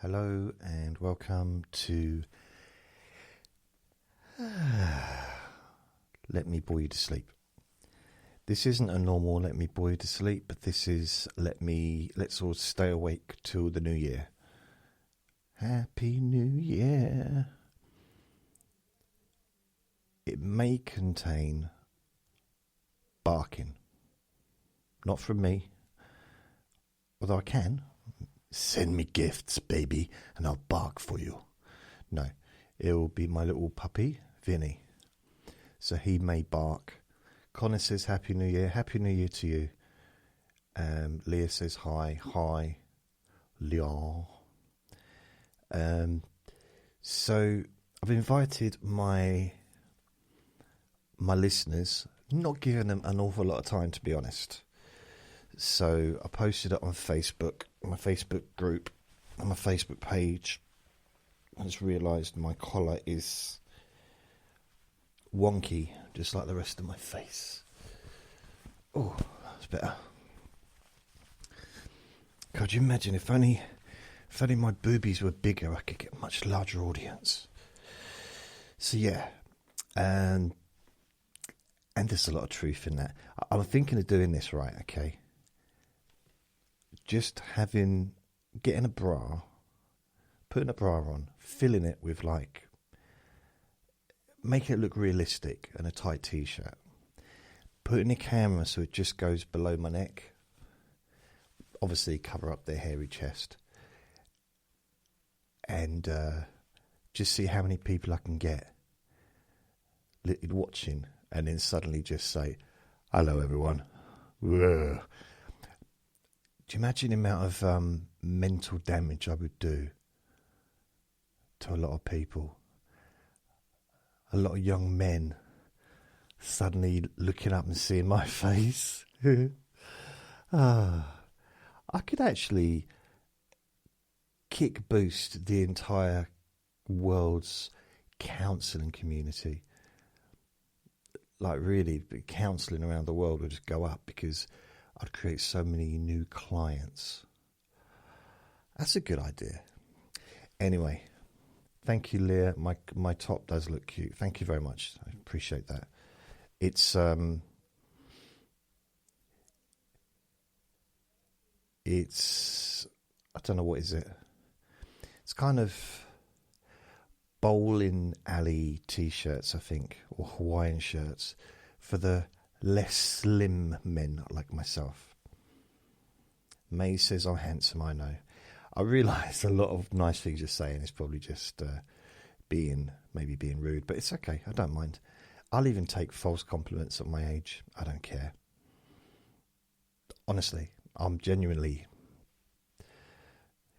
Hello and welcome to Let Me Bore You to Sleep. This isn't a normal Let Me Bore You to Sleep, but this is let's all stay awake till the new year. Happy New Year. It may contain barking. Not from me, although I can. Send me gifts, baby, and I'll bark for you. No, it will be my little puppy, Vinny. So he may bark. Connor says Happy New Year. Happy New Year to you. Leah says hi. Hi, Leah. So I've invited my listeners, not giving them an awful lot of time, to be honest. So I posted it on Facebook, my Facebook group, on my Facebook page. I just realised my collar is wonky, just like the rest of my face. Oh, that's better. Could you imagine if only my boobies were bigger, I could get a much larger audience. So yeah, and there's a lot of truth in that. I'm thinking of doing this right, okay? Just getting a bra, putting a bra on, filling it with make it look realistic, and a tight t-shirt. Putting a camera so it just goes below my neck. Obviously cover up their hairy chest. And just see how many people I can get watching, and then suddenly just say, hello everyone. Whoa. Do you imagine the amount of mental damage I would do to a lot of people? A lot of young men suddenly looking up and seeing my face. I could actually kick boost the entire world's counselling community. Like really, counselling around the world would just go up because I'd create so many new clients. That's a good idea. Anyway, thank you, Leah. My top does look cute. Thank you very much. I appreciate that. It's I don't know, what is it? It's kind of bowling alley t-shirts, I think, or Hawaiian shirts for the less slim men like myself. May says I'm handsome, I know. I realise a lot of nice things you're saying is probably just being rude, but it's okay, I don't mind. I'll even take false compliments at my age. I don't care. Honestly, I'm genuinely,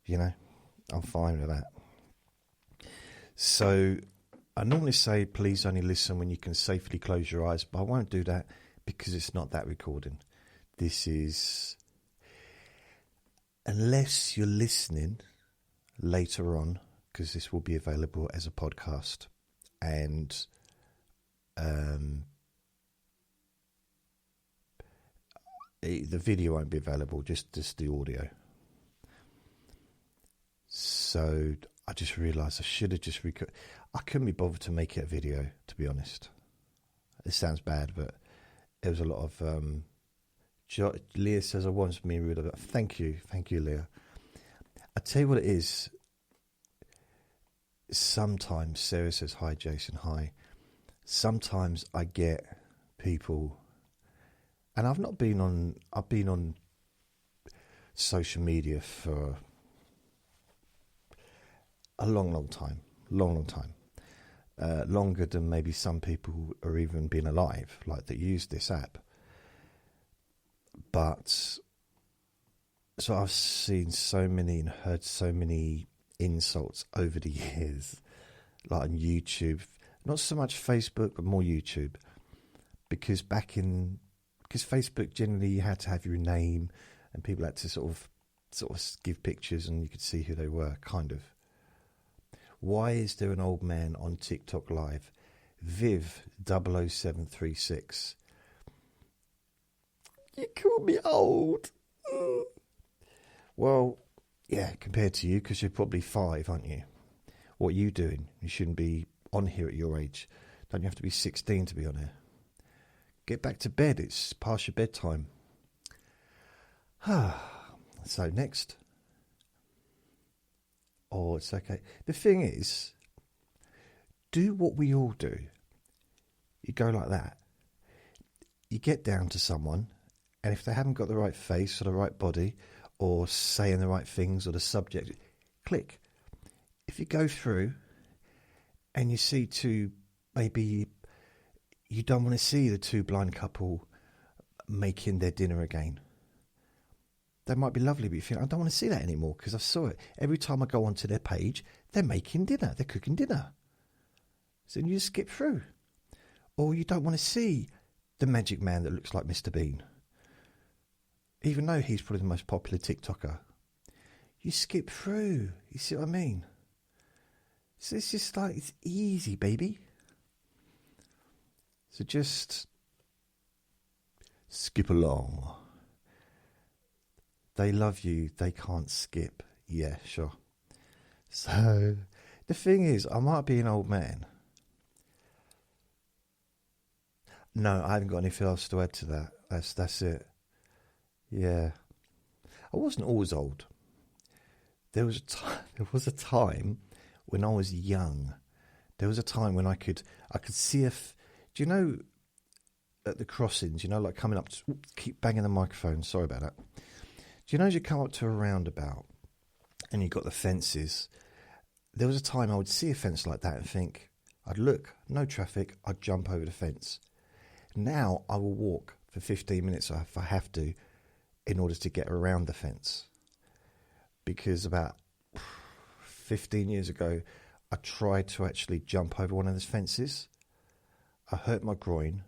I'm fine with that. So I normally say please only listen when you can safely close your eyes, but I won't do that because it's not that recording. This is, unless you're listening later on, because this will be available as a podcast, and the video won't be available, just the audio. So I just realised I should have just I couldn't be bothered to make it a video, to be honest. It sounds bad, but there was a lot of Leah says I want me rude. Thank you, Leah. I tell you what it is. Sometimes Sarah says hi, Jason, hi. Sometimes I get people, and I've been on social media for a long time, longer than maybe some people are even been alive, like that use this app. But so I've seen so many and heard so many insults over the years, like on YouTube, not so much Facebook, but more YouTube, because Facebook generally you had to have your name, and people had to sort of give pictures, and you could see who they were, kind of. Why is there an old man on TikTok Live? Viv 00736. You call me old. Well, Yeah, compared to you, because you're probably 5, aren't you? What are you doing? You shouldn't be on here at your age. Don't you have to be 16 to be on here? Get back to bed. It's past your bedtime. So next. Oh, it's okay. The thing is, do what we all do. You go like that. You get down to someone, and if they haven't got the right face or the right body, or saying the right things, or the subject, click. If you go through and you see maybe you don't want to see the 2 blind couple making their dinner again. That might be lovely, but you think, I don't want to see that anymore because I saw it. Every time I go onto their page, they're making dinner, they're cooking dinner. So you just skip through. Or you don't want to see the magic man that looks like Mr. Bean, even though he's probably the most popular TikToker. You skip through. You see what I mean? So it's just like, it's easy, baby. So just skip along. They love you. They can't skip. Yeah, sure. So the thing is, I might be an old man. No, I haven't got anything else to add to that. That's it. Yeah. I wasn't always old. There was a time when I was young. There was a time when I could see do you know at the crossings, like coming up to, keep banging the microphone, sorry about that. Do you know as you come up to a roundabout and you've got the fences, there was a time I would see a fence like that and think, I'd look, no traffic, I'd jump over the fence. Now I will walk for 15 minutes if I have to in order to get around the fence. Because about 15 years ago, I tried to actually jump over one of those fences. I hurt my groin.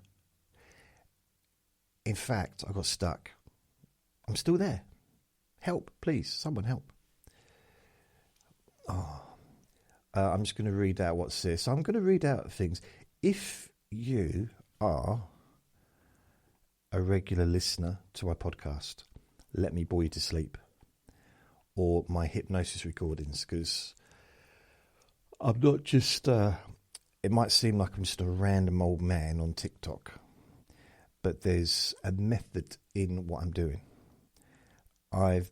In fact, I got stuck. I'm still there. Help, please. Someone help. I'm just going to read out what's this. I'm going to read out things. If you are a regular listener to my podcast, Let Me Bore You to Sleep, or my hypnosis recordings, because I'm not just, it might seem like I'm just a random old man on TikTok, but there's a method in what I'm doing. I've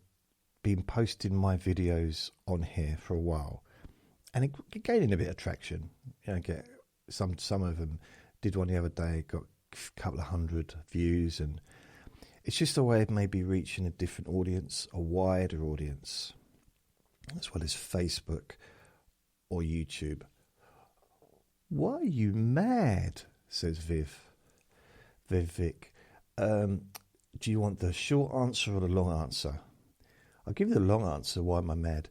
been posting my videos on here for a while, and it gaining a bit of traction. Get some of them. Did one the other day, got a couple of 100 views, and it's just a way of maybe reaching a different audience, a wider audience, as well as Facebook or YouTube. Why are you mad? Says Vic. Do you want the short answer or the long answer? I'll give you the long answer. Why am I mad?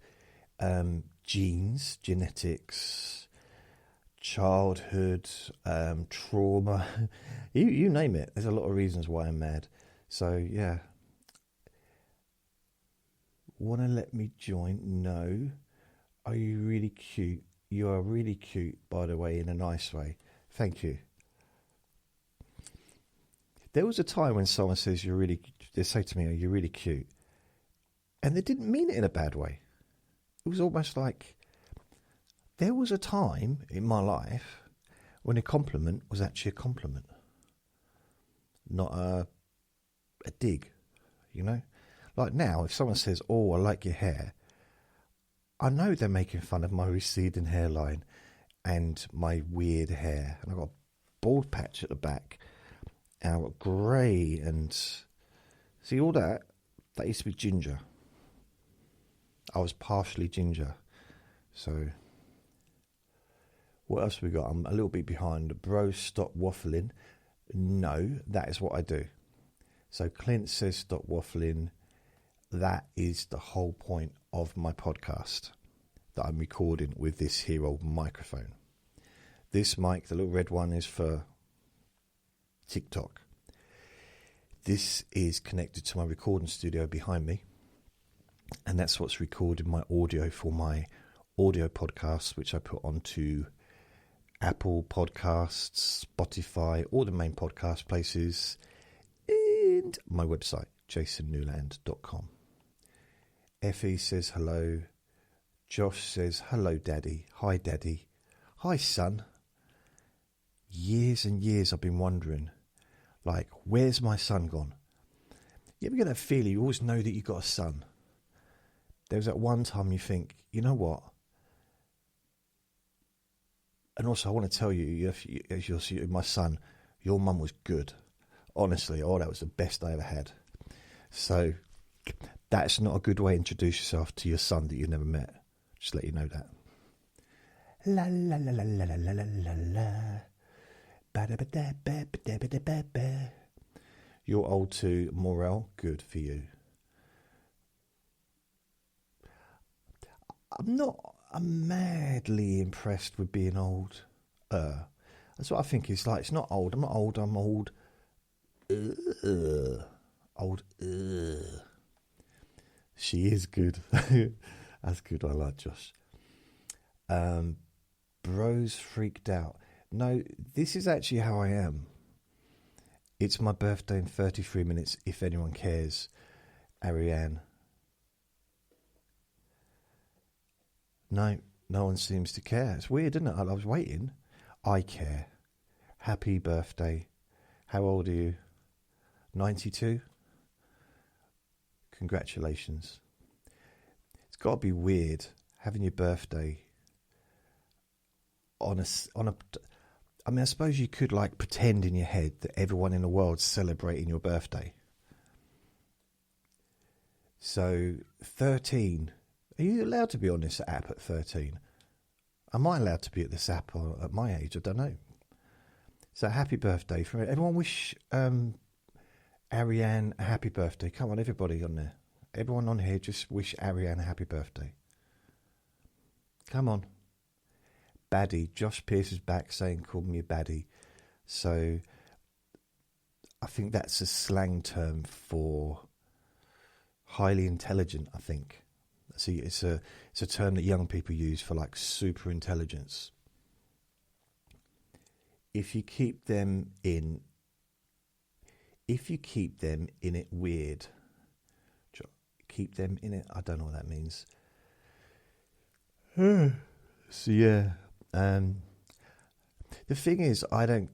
Genes, genetics, childhood, trauma, you name it. There's a lot of reasons why I'm mad. So, yeah. Want to let me join? No. Are you really cute? You are really cute, by the way, in a nice way. Thank you. There was a time when someone says they say to me, "Oh, you're really cute," and they didn't mean it in a bad way. It was almost like there was a time in my life when a compliment was actually a compliment, not a dig, Like now, if someone says, "Oh, I like your hair," I know they're making fun of my receding hairline and my weird hair, and I've got a bald patch at the back, and I've got grey, and see all that used to be ginger. I was partially ginger. So what else have we got? I'm a little bit behind. Bro, stop waffling. No, that is what I do. So Clint says stop waffling. That is the whole point of my podcast that I'm recording with this here old microphone. This mic, the little red one, is for TikTok. This is connected to my recording studio behind me, and that's what's recording my audio for my audio podcast, which I put onto Apple Podcasts, Spotify, all the main podcast places, and my website, jasonnewland.com. Effie says hello. Josh says hello, Daddy. Hi, Daddy. Hi, son. Years and years I've been wondering, like, where's my son gone? You ever get that feeling? You always know that you've got a son. There was that one time you think, you know what? And also, I want to tell you, as you'll see, my son, your mum was good. Honestly, that was the best I ever had. So that's not a good way to introduce yourself to your son that you never met. Just let you know that. La la la la la la la la la. Ba-da-ba-da-ba-ba-da-ba-da-ba-ba. You're old too, Morel. Good for you. I'm madly impressed with being old. That's what I think it's like. It's not old. I'm not old. I'm old. Old. She is good. That's good. I like Josh. Bro's freaked out. No, this is actually how I am. It's my birthday in 33 minutes, if anyone cares. Ariane. No one seems to care. It's weird, isn't it? I was waiting. I care. Happy birthday. How old are you? 92? Congratulations. It's got to be weird having your birthday on a. I mean, I suppose you could like pretend in your head that everyone in the world's celebrating your birthday. So 13. Are you allowed to be on this app at 13? Am I allowed to be at this app at my age? I don't know. So happy birthday for everyone. Wish Ariane a happy birthday. Come on, everybody on there. Everyone on here, just wish Ariane a happy birthday. Come on. Baddie. Josh Pierce is back saying, call me a baddie. So I think that's a slang term for highly intelligent, I think. See, it's a term that young people use for like super intelligence. If you keep them in it weird, keep them in it. I don't know what that means. So yeah, the thing is, I don't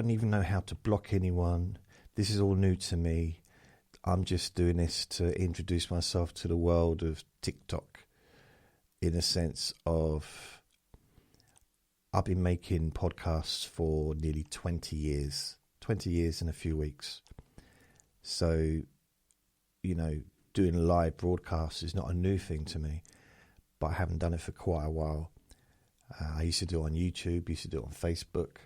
even know how to block anyone. This is all new to me. I'm just doing this to introduce myself to the world of TikTok, in a sense of I've been making podcasts for nearly 20 years. 20 years in a few weeks. So, you know, doing live broadcasts is not a new thing to me, but I haven't done it for quite a while. I used to do it on YouTube, used to do it on Facebook.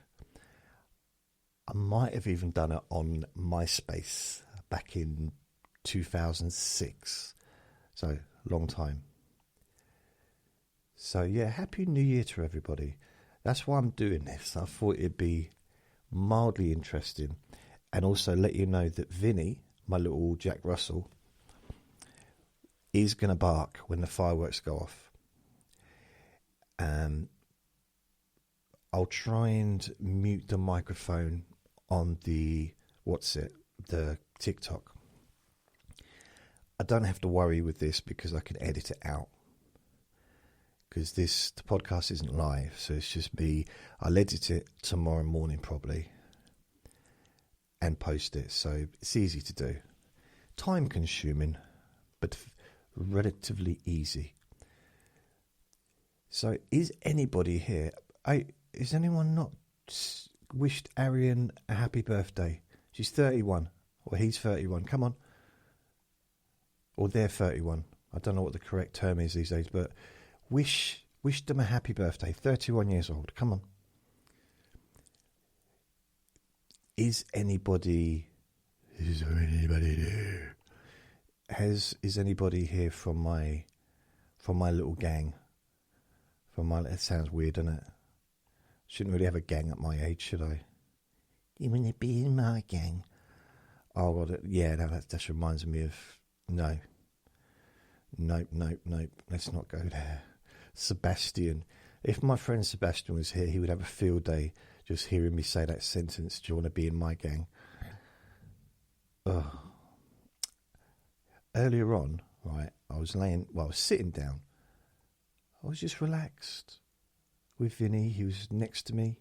I might have even done it on MySpace back in 2006. So, long time. So, yeah, Happy New Year to everybody. That's why I'm doing this. I thought it'd be mildly interesting, and also let you know that Vinny, my little Jack Russell, is going to bark when the fireworks go off. I'll try and mute the microphone on the the TikTok. I don't have to worry with this because I can edit it out. Because the podcast isn't live, so it's just I'll edit it tomorrow morning probably and post it, so it's easy to do. Time consuming, but relatively easy. So is anybody here? Is anyone not wished Ariane a happy birthday? She's 31, or he's 31, come on. Or they're 31. I don't know what the correct term is these days, but wish them a happy birthday. 31 years old. Come on. Is anybody there? Is anybody here from my little gang? It sounds weird, doesn't it? Shouldn't really have a gang at my age, should I? You want to be in my gang? Oh, well, yeah, no, that just reminds me of no. Nope. Let's not go there. Sebastian. If my friend Sebastian was here, he would have a field day just hearing me say that sentence. Do you want to be in my gang? Ugh. Earlier on, right? I was sitting down. I was just relaxed with Vinny. He was next to me,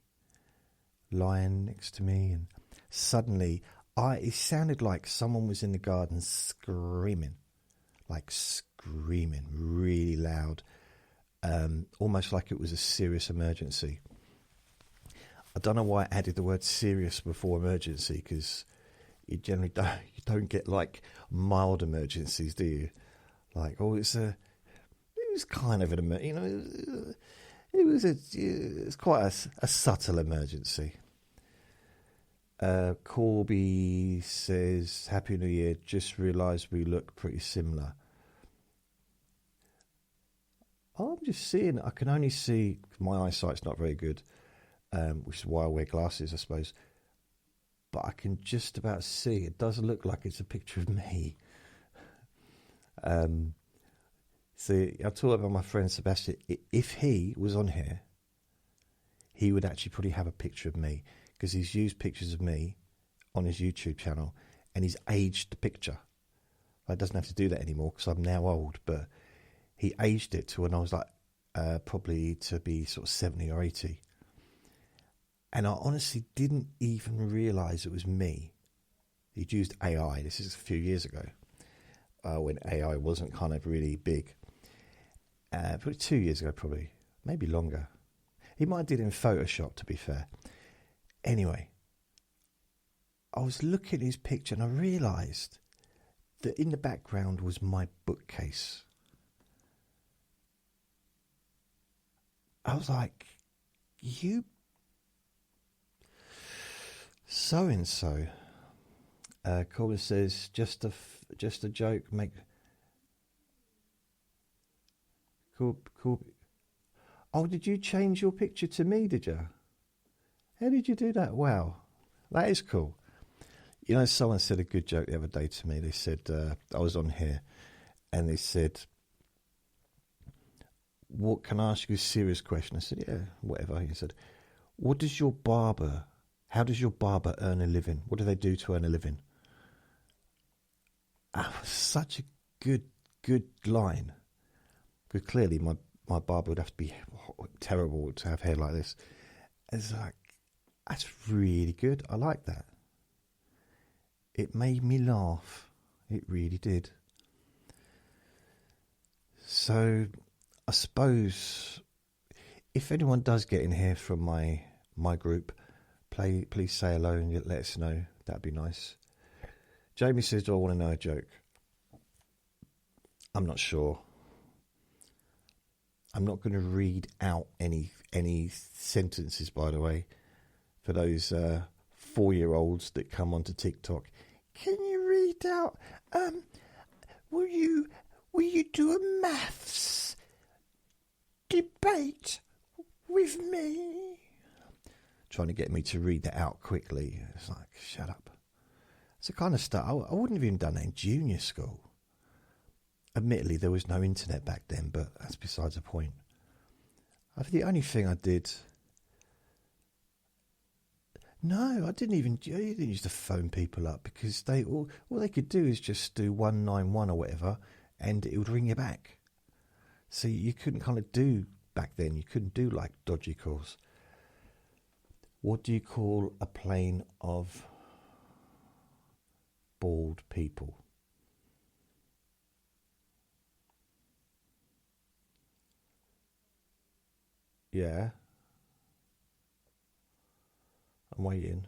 lying next to me, and suddenly it sounded like someone was in the garden screaming really loud, almost like it was a serious emergency. I don't know why I added the word serious before emergency, because you generally don't get like mild emergencies, do you? Like, it was kind of an emergency, it was quite a subtle emergency. Corby says, Happy New Year, just realised we look pretty similar. I'm just seeing, I can only see, my eyesight's not very good, which is why I wear glasses, I suppose. But I can just about see, it does look like it's a picture of me. See, I talked about my friend Sebastian. If he was on here, he would actually probably have a picture of me, because he's used pictures of me on his YouTube channel, and he's aged the picture. He doesn't have to do that anymore because I'm now old, but he aged it to when I was like probably to be sort of 70 or 80. And I honestly didn't even realise it was me. He'd used AI. This is a few years ago, when AI wasn't kind of really big. Probably 2 years ago, probably. Maybe longer. He might have did it in Photoshop, to be fair. Anyway, I was looking at his picture and I realised that in the background was my bookcase. I was like, you so-and-so. Caller says, just a joke. Cool. Oh, did you change your picture to me, did you? How did you do that? Wow, that is cool. You know, someone said a good joke the other day to me. They said, I was on here, and they said, "What, can I ask you a serious question?" I said, "Yeah, whatever." He said, how does your barber earn a living? What do they do to earn a living? Such a good line. Because clearly my barber would have to be terrible to have hair like this. It's like, that's really good. I like that. It made me laugh. It really did. So I suppose if anyone does get in here from my group, please say hello and let us know. That'd be nice. Jamie says, do I want to know a joke? I'm not sure. I'm not going to read out any sentences, by the way, for those 4-year-olds that come onto TikTok. Can you read out? Will you do a maths debate with me? Trying to get me to read that out quickly. It's like, shut up. It's the kind of stuff I wouldn't have even done that in junior school. Admittedly, there was no internet back then, but that's besides the point. The only thing I did... No, I didn't used to phone people up, because all they could do is just do 191 or whatever, and it would ring you back. So you couldn't kind of do, back then, you couldn't do like dodgy calls. What do you call a plane of bald people? Yeah. I'm waiting.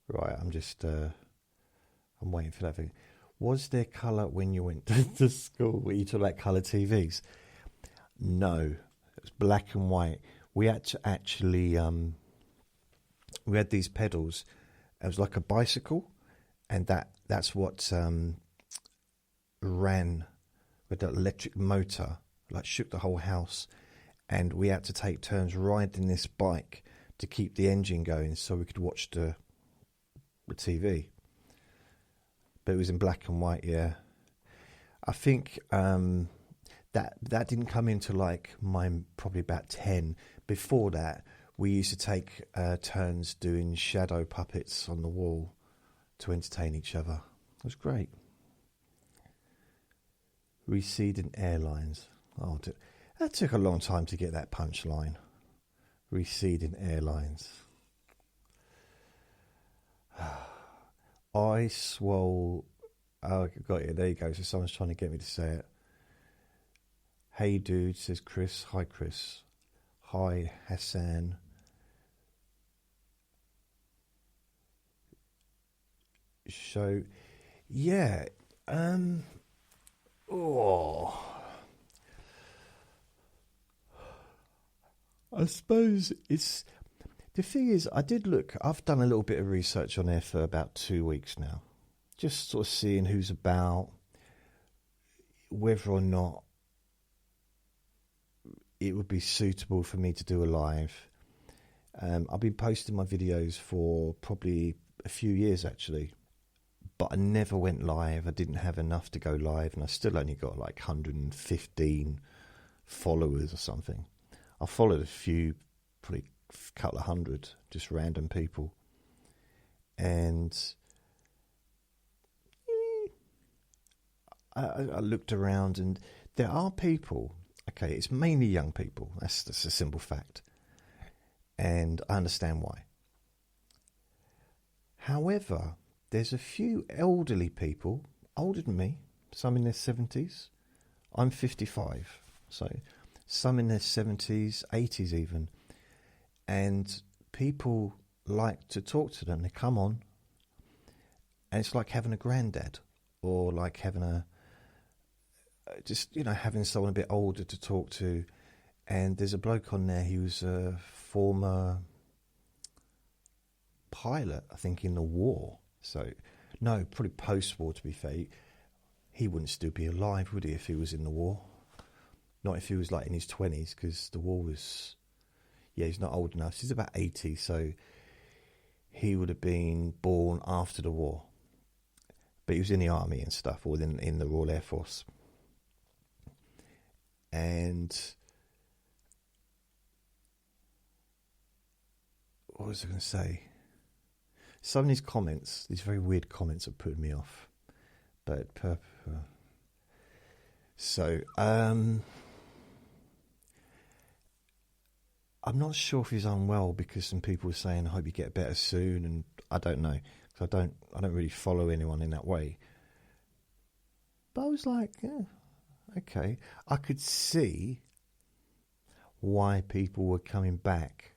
Right, I'm waiting for that thing. Was there colour when you went to school? Were you talking about colour TVs? No, it was black and white. We had to actually, we had these pedals. It was like a bicycle, and that's what ran with the electric motor, like shook the whole house. And we had to take turns riding this bike to keep the engine going so we could watch the TV. But it was in black and white, yeah. I think that didn't come into like mine probably about 10. Before that, we used to take turns doing shadow puppets on the wall to entertain each other. It was great. Receding airlines. Oh, that took a long time to get that punchline. Receding airlines. I swole. Oh, got it. There you go. So someone's trying to get me to say it. Hey, dude, says Chris. Hi, Chris. Hi, Hassan. So, yeah. I suppose it's... The thing is, I've done a little bit of research on there for about 2 weeks now. Just sort of seeing who's about, whether or not it would be suitable for me to do a live. I've been posting my videos for probably a few years actually, but I never went live. I didn't have enough to go live, and I still only got like 115 followers or something. I followed a few, probably a couple of hundred, just random people. And I looked around, and there are people, okay, it's mainly young people, that's a simple fact. And I understand why. However, there's a few elderly people, older than me, some in their 70s. I'm 55, so some in their 70s, 80s even. And people like to talk to them. They come on, and it's like having a granddad, or like having having someone a bit older to talk to. And there's a bloke on there, he was a former pilot, I think, in the war. So, no, probably post-war, to be fair. He wouldn't still be alive, would he, if he was in the war? Not if he was like in his 20s, because the war was... Yeah, he's not old enough. He's about 80, so he would have been born after the war. But he was in the army and stuff, or in the Royal Air Force. And what was I going to say? Some of these comments, these very weird comments, are putting me off. But so I'm not sure if he's unwell, because some people were saying, I hope you get better soon, and I don't know. So I don't really follow anyone in that way. But I was like, yeah, okay. I could see why people were coming back,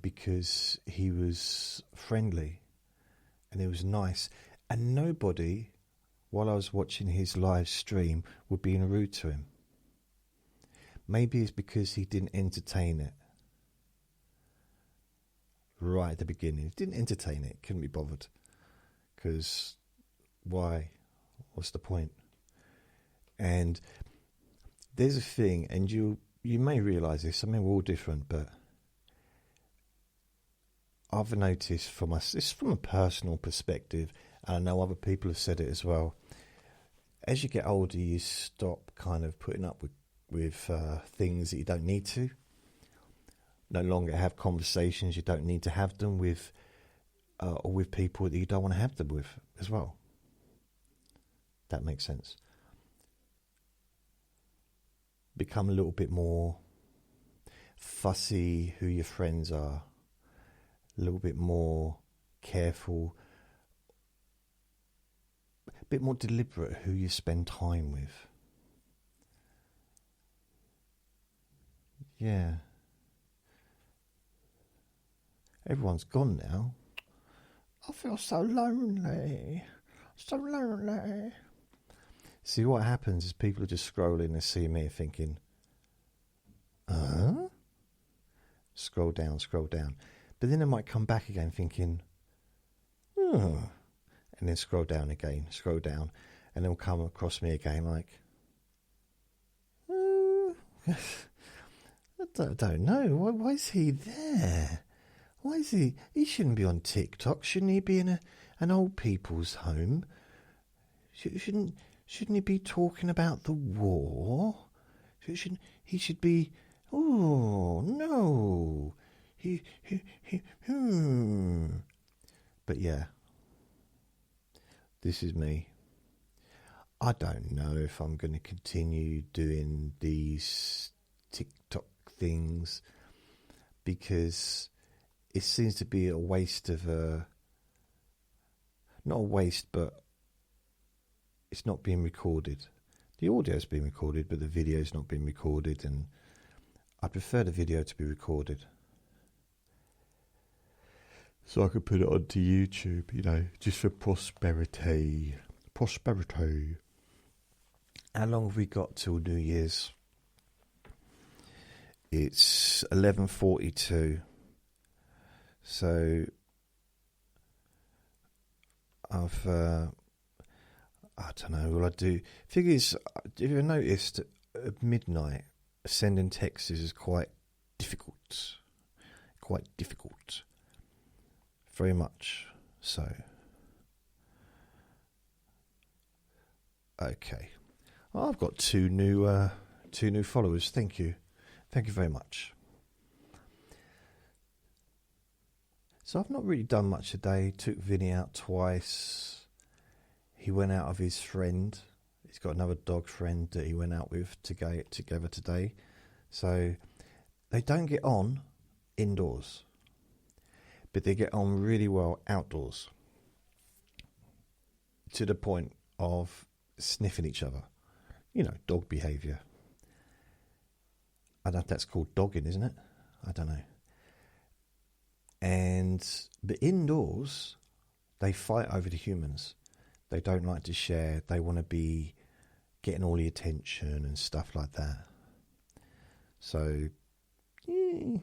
because he was friendly and it was nice. And nobody, while I was watching his live stream, were being rude to him. Maybe it's because he didn't entertain it right at the beginning. He didn't entertain it, couldn't be bothered. Because why? What's the point? And there's a thing, and you may realise this, I mean, we're all different, but I've noticed it's from a personal perspective, and I know other people have said it as well. As you get older, you stop kind of putting up with things that you don't need to. No longer have conversations you don't need to have them with, or with people that you don't want to have them with as well. That makes sense. Become a little bit more fussy who your friends are, a little bit more careful, a bit more deliberate who you spend time with. Yeah. Everyone's gone now. I feel so lonely. So lonely. See, what happens is people are just scrolling and see me thinking, scroll down. But then they might come back again thinking, and then scroll down, and then they'll come across me again like, I don't know. Why is he there? Why is he? He shouldn't be on TikTok. Shouldn't he be in an old people's home? Shouldn't he be talking about the war? He should be. Oh, no. But yeah, this is me. I don't know if I'm going to continue doing these TikTok things because it seems to be a waste of not a waste, but it's not being recorded. The audio's been recorded, but the video's not been recorded, and I prefer the video to be recorded. So I could put it onto YouTube, just for prosperity. Prosperity. How long have we got till New Year's? It's 11:42. So I don't know what I do. Thing is, have you noticed at midnight sending texts is quite difficult. Quite difficult. Very much so. Okay. Well, I've got two new followers. Thank you very much. So I've not really done much today. Took Vinny out twice. He went out with his friend. He's got another dog friend that he went out with together today. So they don't get on indoors, but they get on really well outdoors, to the point of sniffing each other. Dog behaviour. I don't know if that's called dogging, isn't it? I don't know. But indoors, they fight over the humans. They don't like to share. They want to be getting all the attention and stuff like that. So, yeah.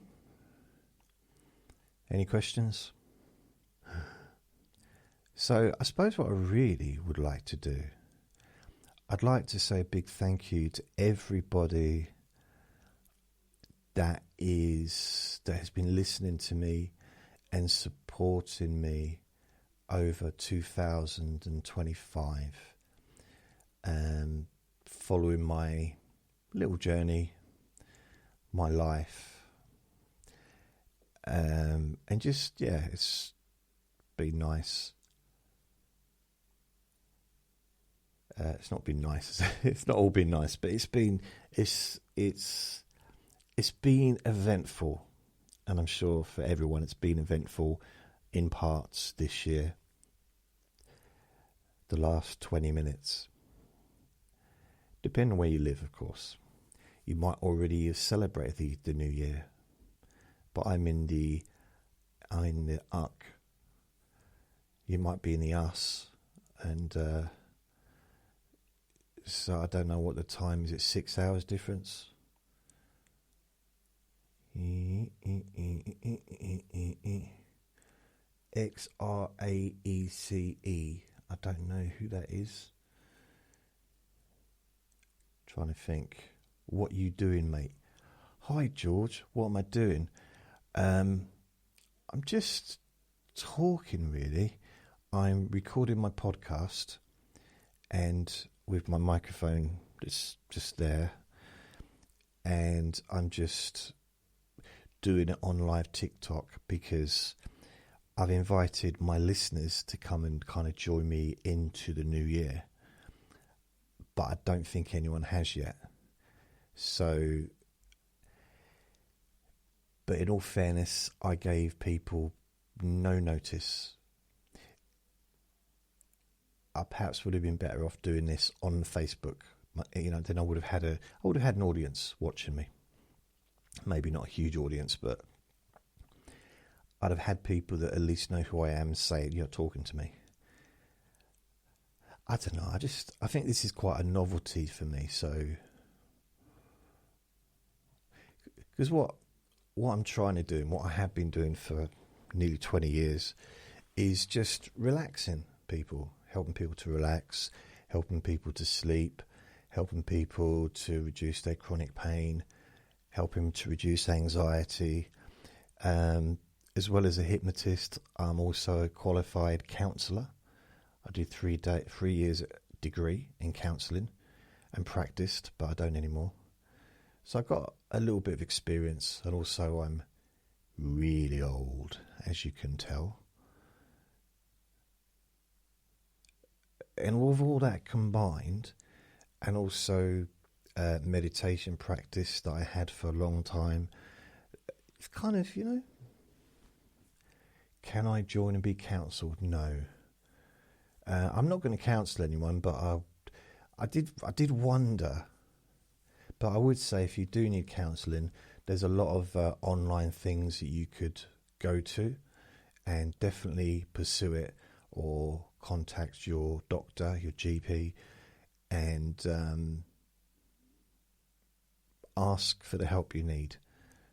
Any questions? So, I suppose what I really would like to do, I'd like to say a big thank you to everybody that has been listening to me and supporting me over 2025, following my little journey, my life, and just, it's been nice. It's not been nice. It's not all been nice, but it's been eventful, and I'm sure for everyone it's been eventful in parts this year. The last 20 minutes, depending on where you live, of course. You might already have celebrated the new year, but I'm in the uck. You might be in the us, and so I don't know what the time is. It's 6 hours difference. XRAECE. I don't know who that is. Trying to think. What you doing, mate? Hi, George. What am I doing? I'm just talking, really. I'm recording my podcast, and with my microphone, it's just there, and I'm just doing it on live TikTok because I've invited my listeners to come and kind of join me into the new year, but I don't think anyone has yet. So, but in all fairness, I gave people no notice. I perhaps would have been better off doing this on Facebook. Then I would have had an audience watching me. Maybe not a huge audience, but I'd have had people that at least know who I am say, you're talking to me. I don't know. I think this is quite a novelty for me. So, because what I'm trying to do and what I have been doing for nearly 20 years is just relaxing people, helping people to relax, helping people to sleep, helping people to reduce their chronic pain, helping to reduce anxiety. As well as a hypnotist, I'm also a qualified counsellor. I did 3 years degree in counselling and practiced, but I don't anymore. So I've got a little bit of experience, and also I'm really old, as you can tell. And with all that combined, and also meditation practice that I had for a long time, it's kind of, can I join and be counselled? No. I'm not going to counsel anyone, but I did wonder. But I would say if you do need counselling, there's a lot of online things that you could go to, and definitely pursue it, or contact your doctor, your GP, and ask for the help you need.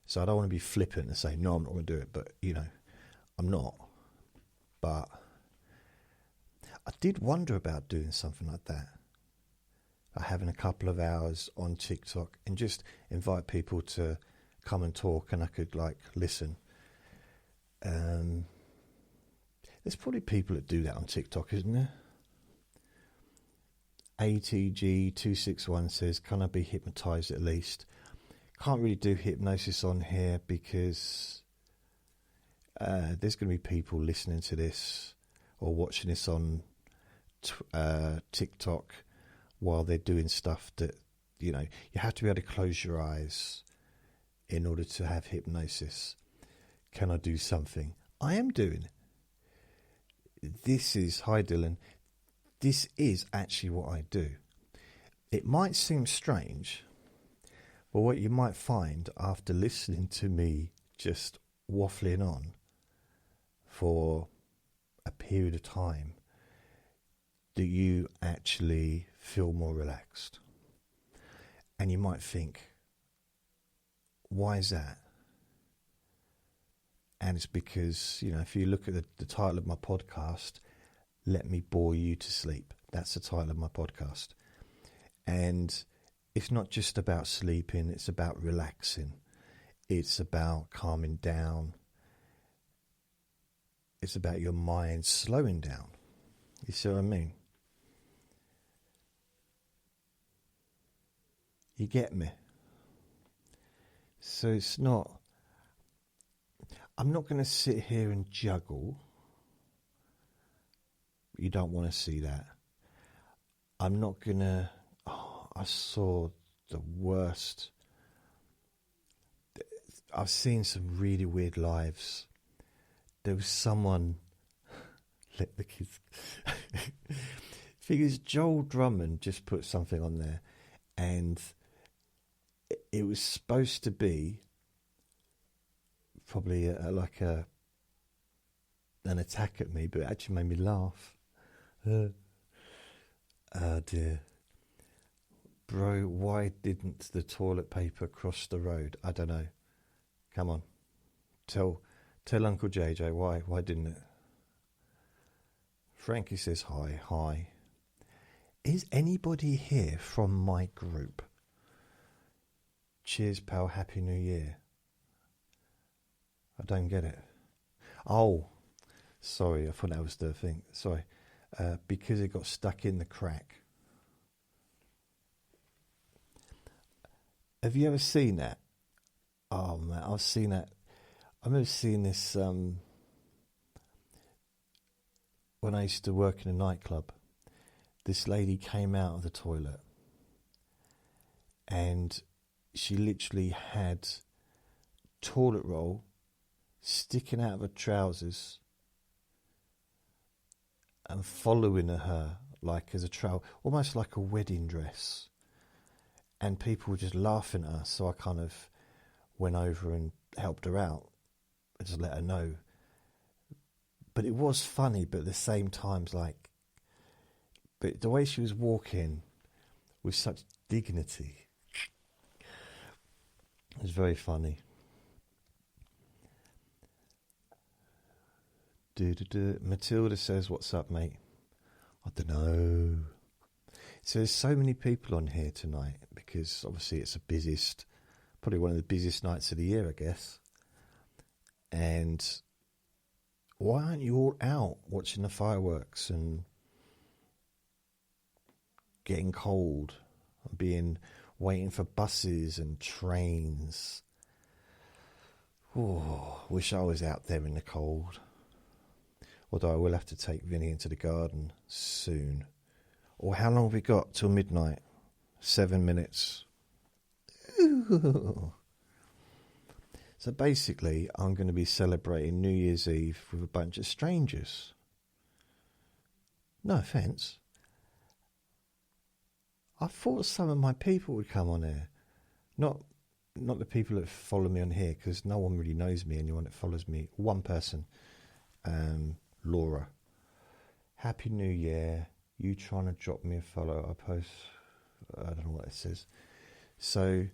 So I don't want to be flippant and say, no, I'm not going to do it, but, I'm not. But I did wonder about doing something like that. Having a couple of hours on TikTok and just invite people to come and talk, and I could listen. There's probably people that do that on TikTok, isn't there? ATG261 says, can I be hypnotised at least? Can't really do hypnosis on here because there's going to be people listening to this or watching this on TikTok while they're doing stuff that, you have to be able to close your eyes in order to have hypnosis. Can I do something? I am doing. Hi Dylan, this is actually what I do. It might seem strange, but what you might find after listening to me just waffling on for a period of time, that you actually feel more relaxed. And you might think, why is that? And it's because, if you look at the title of my podcast, Let Me Bore You to Sleep. That's the title of my podcast. And it's not just about sleeping, it's about relaxing. It's about calming down. It's about your mind slowing down. You see what I mean? You get me? So it's not... I'm not going to sit here and juggle. You don't want to see that. I'm not going to... I saw the worst. I've seen some really weird lives. There was someone... Let the kids... Figures Joel Drummond just put something on there, and it was supposed to be probably an attack at me, but it actually made me laugh. Oh dear. Bro, why didn't the toilet paper cross the road? I don't know. Come on. Tell Uncle JJ why didn't it? Frankie says hi. Is anybody here from my group? Cheers, pal. Happy New Year. I don't get it. Oh, sorry. I thought that was the thing. Sorry. Because it got stuck in the crack. Have you ever seen that? Oh, man. I've seen that. I remember seeing this when I used to work in a nightclub. This lady came out of the toilet and she literally had toilet roll sticking out of her trousers and following her as a trail, almost like a wedding dress. And people were just laughing at her, so I kind of went over and helped her out and just let her know. But it was funny, but at the same time, but the way she was walking with such dignity, it was very funny. Matilda says, what's up, mate? I don't know. So there's so many people on here tonight because obviously it's probably one of the busiest nights of the year, I guess. And why aren't you all out watching the fireworks and getting cold and being waiting for buses and trains. Oh, wish I was out there in the cold. Although I will have to take Vinny into the garden soon. Or how long have we got till midnight? 7 minutes. Ooh. So basically, I'm going to be celebrating New Year's Eve with a bunch of strangers. No offence. I thought some of my people would come on here. Not the people that follow me on here, because no one really knows me. Anyone that follows me, one person, Laura. Happy New Year. You trying to drop me a follow? I post. I don't know what it says. So,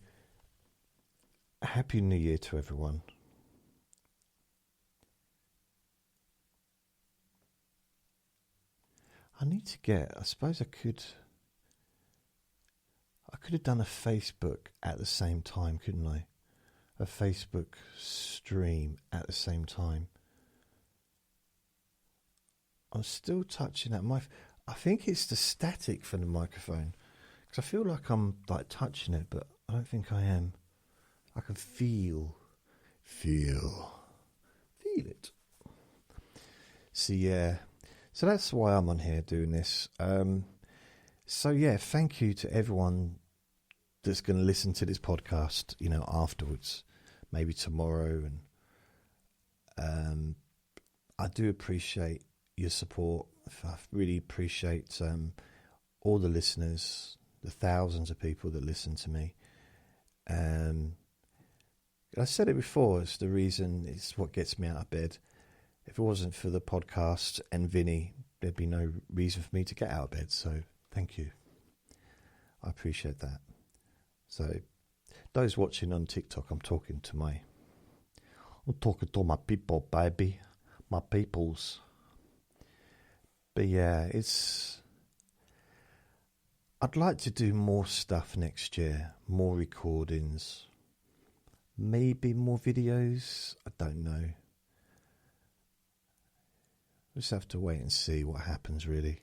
Happy New Year to everyone. I suppose I could have done a Facebook at the same time, couldn't I? A Facebook stream at the same time. I'm still touching that mic. I think it's the static from the microphone, because I feel like I'm like touching it, but I don't think I am. I can feel it. So yeah, so that's why I'm on here doing this. So yeah, thank you to everyone that's going to listen to this podcast, afterwards, maybe tomorrow, and I do appreciate your support. I really appreciate all the listeners, the thousands of people that listen to me. I said it before, it's the reason, it's what gets me out of bed. If it wasn't for the podcast and Vinny, there'd be no reason for me to get out of bed. So thank you. I appreciate that. So those watching on TikTok, I'm talking to my people, baby. My peoples. But yeah, I'd like to do more stuff next year. More recordings. Maybe more videos. I don't know. We'll just have to wait and see what happens, really.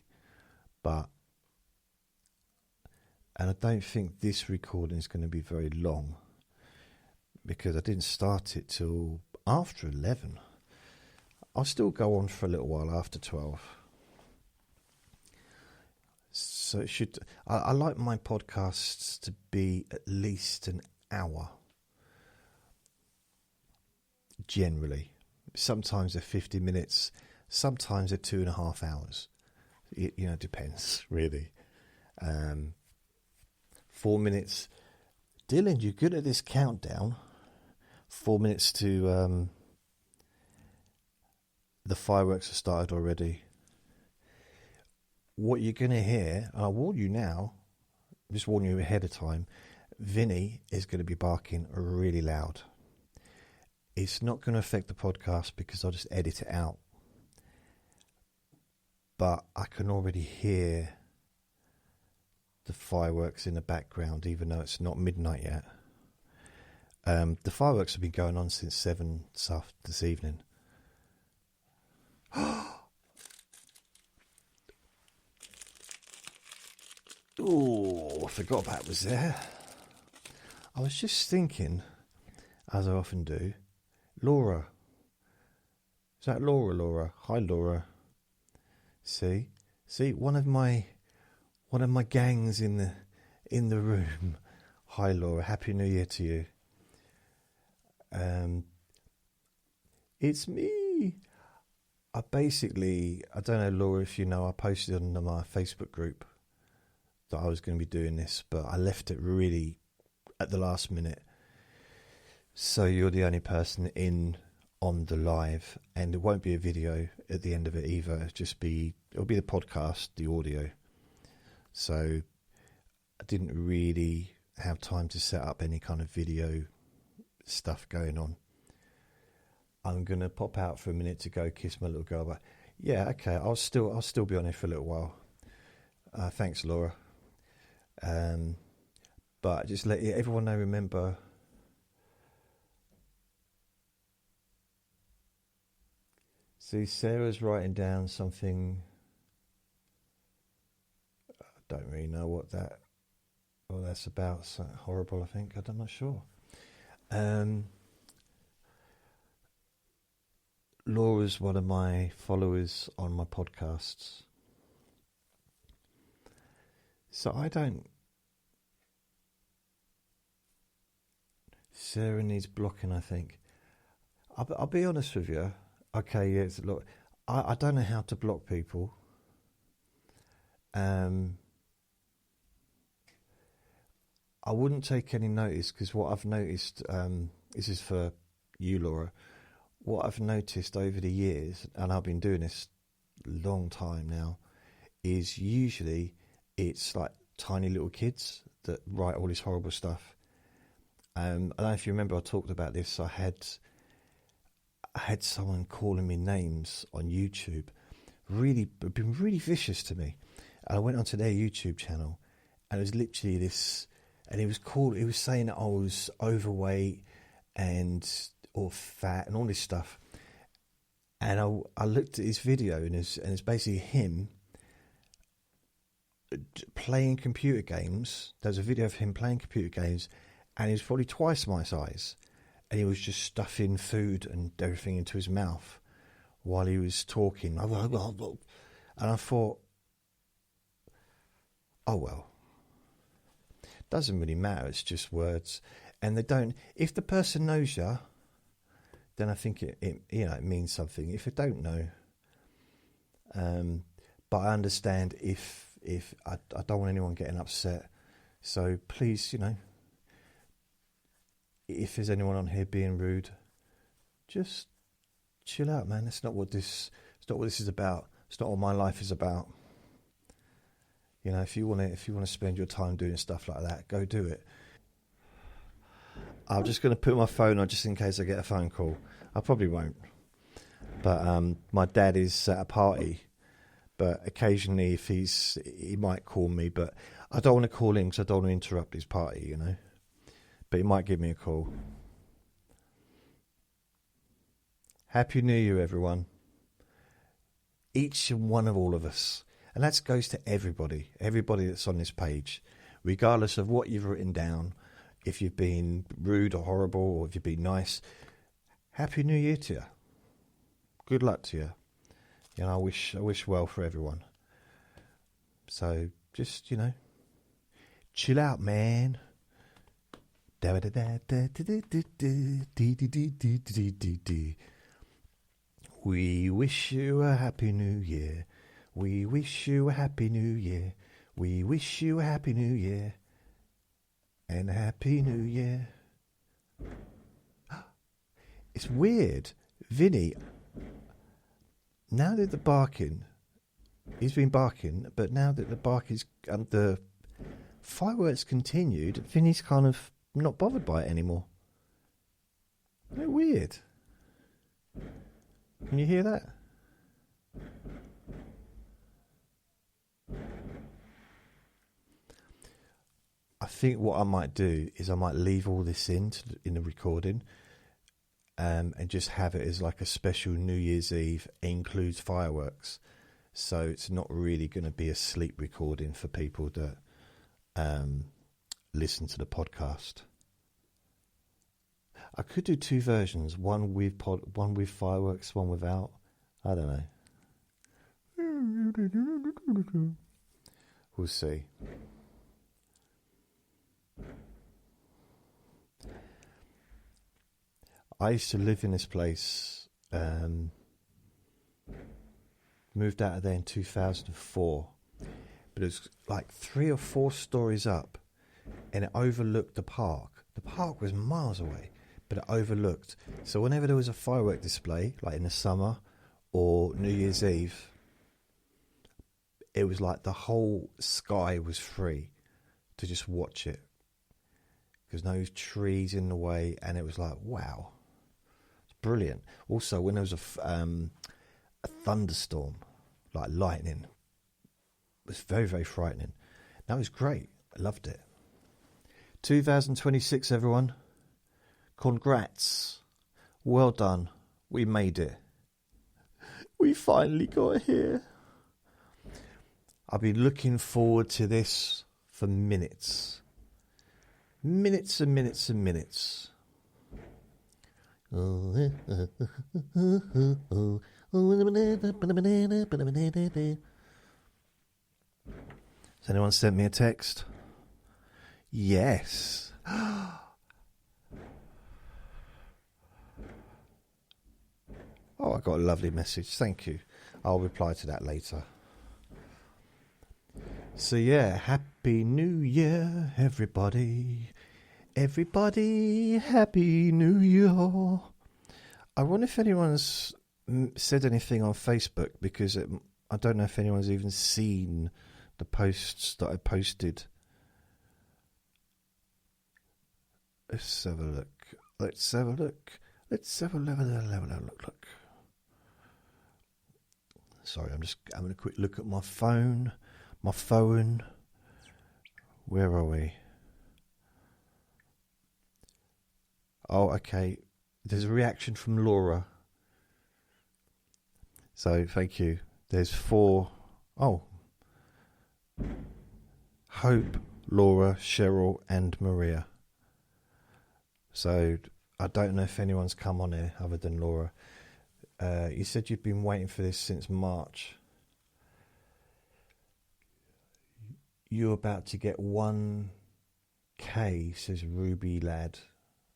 And I don't think this recording is going to be very long, because I didn't start it till after 11. I'll still go on for a little while after 12. So it should. I like my podcasts to be at least an hour. Generally. Sometimes they're 50 minutes. Sometimes they're 2.5 hours. It depends, really. 4 minutes. Dylan, you're good at this countdown. 4 minutes to the fireworks have started already. What you're going to hear, and I'll warn you now, just warn you ahead of time, Vinny is going to be barking really loud. It's not going to affect the podcast because I'll just edit it out. But I can already hear the fireworks in the background, even though it's not midnight yet. The fireworks have been going on since 7 this evening. Oh, I forgot that was there. I was just thinking, as I often do, Laura. Is that Laura? Hi, Laura. See, one of my gangs in the room. Hi, Laura. Happy New Year to you. It's me. I don't know, Laura, if you know, I posted on my Facebook group that I was going to be doing this, but I left it really at the last minute. So you're the only person on the live, and it won't be a video at the end of it either. It'll be the podcast, the audio. So I didn't really have time to set up any kind of video stuff going on. I'm gonna pop out for a minute to go kiss my little girl, but yeah, okay, I'll still be on here for a little while. Thanks, Laura. But just let everyone know, remember, see, Sarah's writing down something. I don't really know what Well, that's about something horrible, I think. I'm not sure. Laura's one of my followers on my podcasts. So I don't... Sarah needs blocking, I think. I'll be honest with you. Okay, yes, look, I don't know how to block people. I wouldn't take any notice, because what I've noticed, this is for you, Laura, what I've noticed over the years, and I've been doing this a long time now, is usually it's like tiny little kids that write all this horrible stuff. I don't know if you remember, I talked about this. I had someone calling me names on YouTube, been really vicious to me. And I went onto their YouTube channel, and it was literally this, and he was saying that I was overweight or fat and all this stuff. And I looked at his video, and it's basically him playing computer games. There's a video of him playing computer games, and he was probably twice my size, and he was just stuffing food and everything into his mouth while he was talking. And I thought, oh well, doesn't really matter, it's just words. And they don't, if the person knows you, then I think it means something. If they don't know, but I understand if I don't want anyone getting upset, so please, if there's anyone on here being rude, just chill out, man. It's not what this is about. It's not what my life is about. If you want to spend your time doing stuff like that, go do it. I'm just going to put my phone on just in case I get a phone call. I probably won't. But my dad is at a party, but occasionally he might call me, but I don't want to call him because I don't want to interrupt his party, But he might give me a call. Happy New Year, everyone. Each and one of all of us. And that goes to everybody that's on this page, regardless of what you've written down, if you've been rude or horrible, or if you've been nice. Happy New Year to you. Good luck to you. I wish well for everyone. So just, chill out, man. We wish you a happy new year. We wish you a happy new year. We wish you a happy new year. And a happy new year. It's weird. Vinny, now that the barking, he's been barking, but now that the the fireworks continued, Vinny's kind of not bothered by it anymore. Isn't it weird? Can you hear that? I think what I might do is I might leave all this in the recording, and just have it as like a special New Year's Eve, includes fireworks. So it's not really going to be a sleep recording for people that listen to the podcast. I could do two versions, one with fireworks, one without. I don't know. We'll see. I used to live in this place, moved out of there in 2004, but it was like 3 or 4 stories up, and it overlooked the park. The park was miles away, but it overlooked. So whenever there was a firework display, like in the summer or New Year's Eve, it was like the whole sky was free to just watch it. There's no trees in the way, and it was like, wow, it's brilliant. Also, when there was a thunderstorm, like lightning, it was very, very frightening. That was great. I loved it. 2026, everyone. Congrats. Well done. We made it. We finally got here. I've been looking forward to this for minutes. Minutes and minutes and minutes. Has anyone sent me a text? Yes. Oh, I got a lovely message. Thank you. I'll reply to that later. So yeah, Happy New Year, everybody. Everybody, Happy New Year. I wonder if anyone's said anything on Facebook, because I don't know if anyone's even seen the posts that I posted. Let's have a look. Let's have a look. Let's have a look. Sorry, I'm just having a quick look at my phone. Where are we? Oh, okay. There's a reaction from Laura. So, thank you. There's 4. Oh. Hope, Laura, Cheryl, and Maria. So, I don't know if anyone's come on here other than Laura. You said you've been waiting for this since March. You're about to get 1K, says Rugby Lad.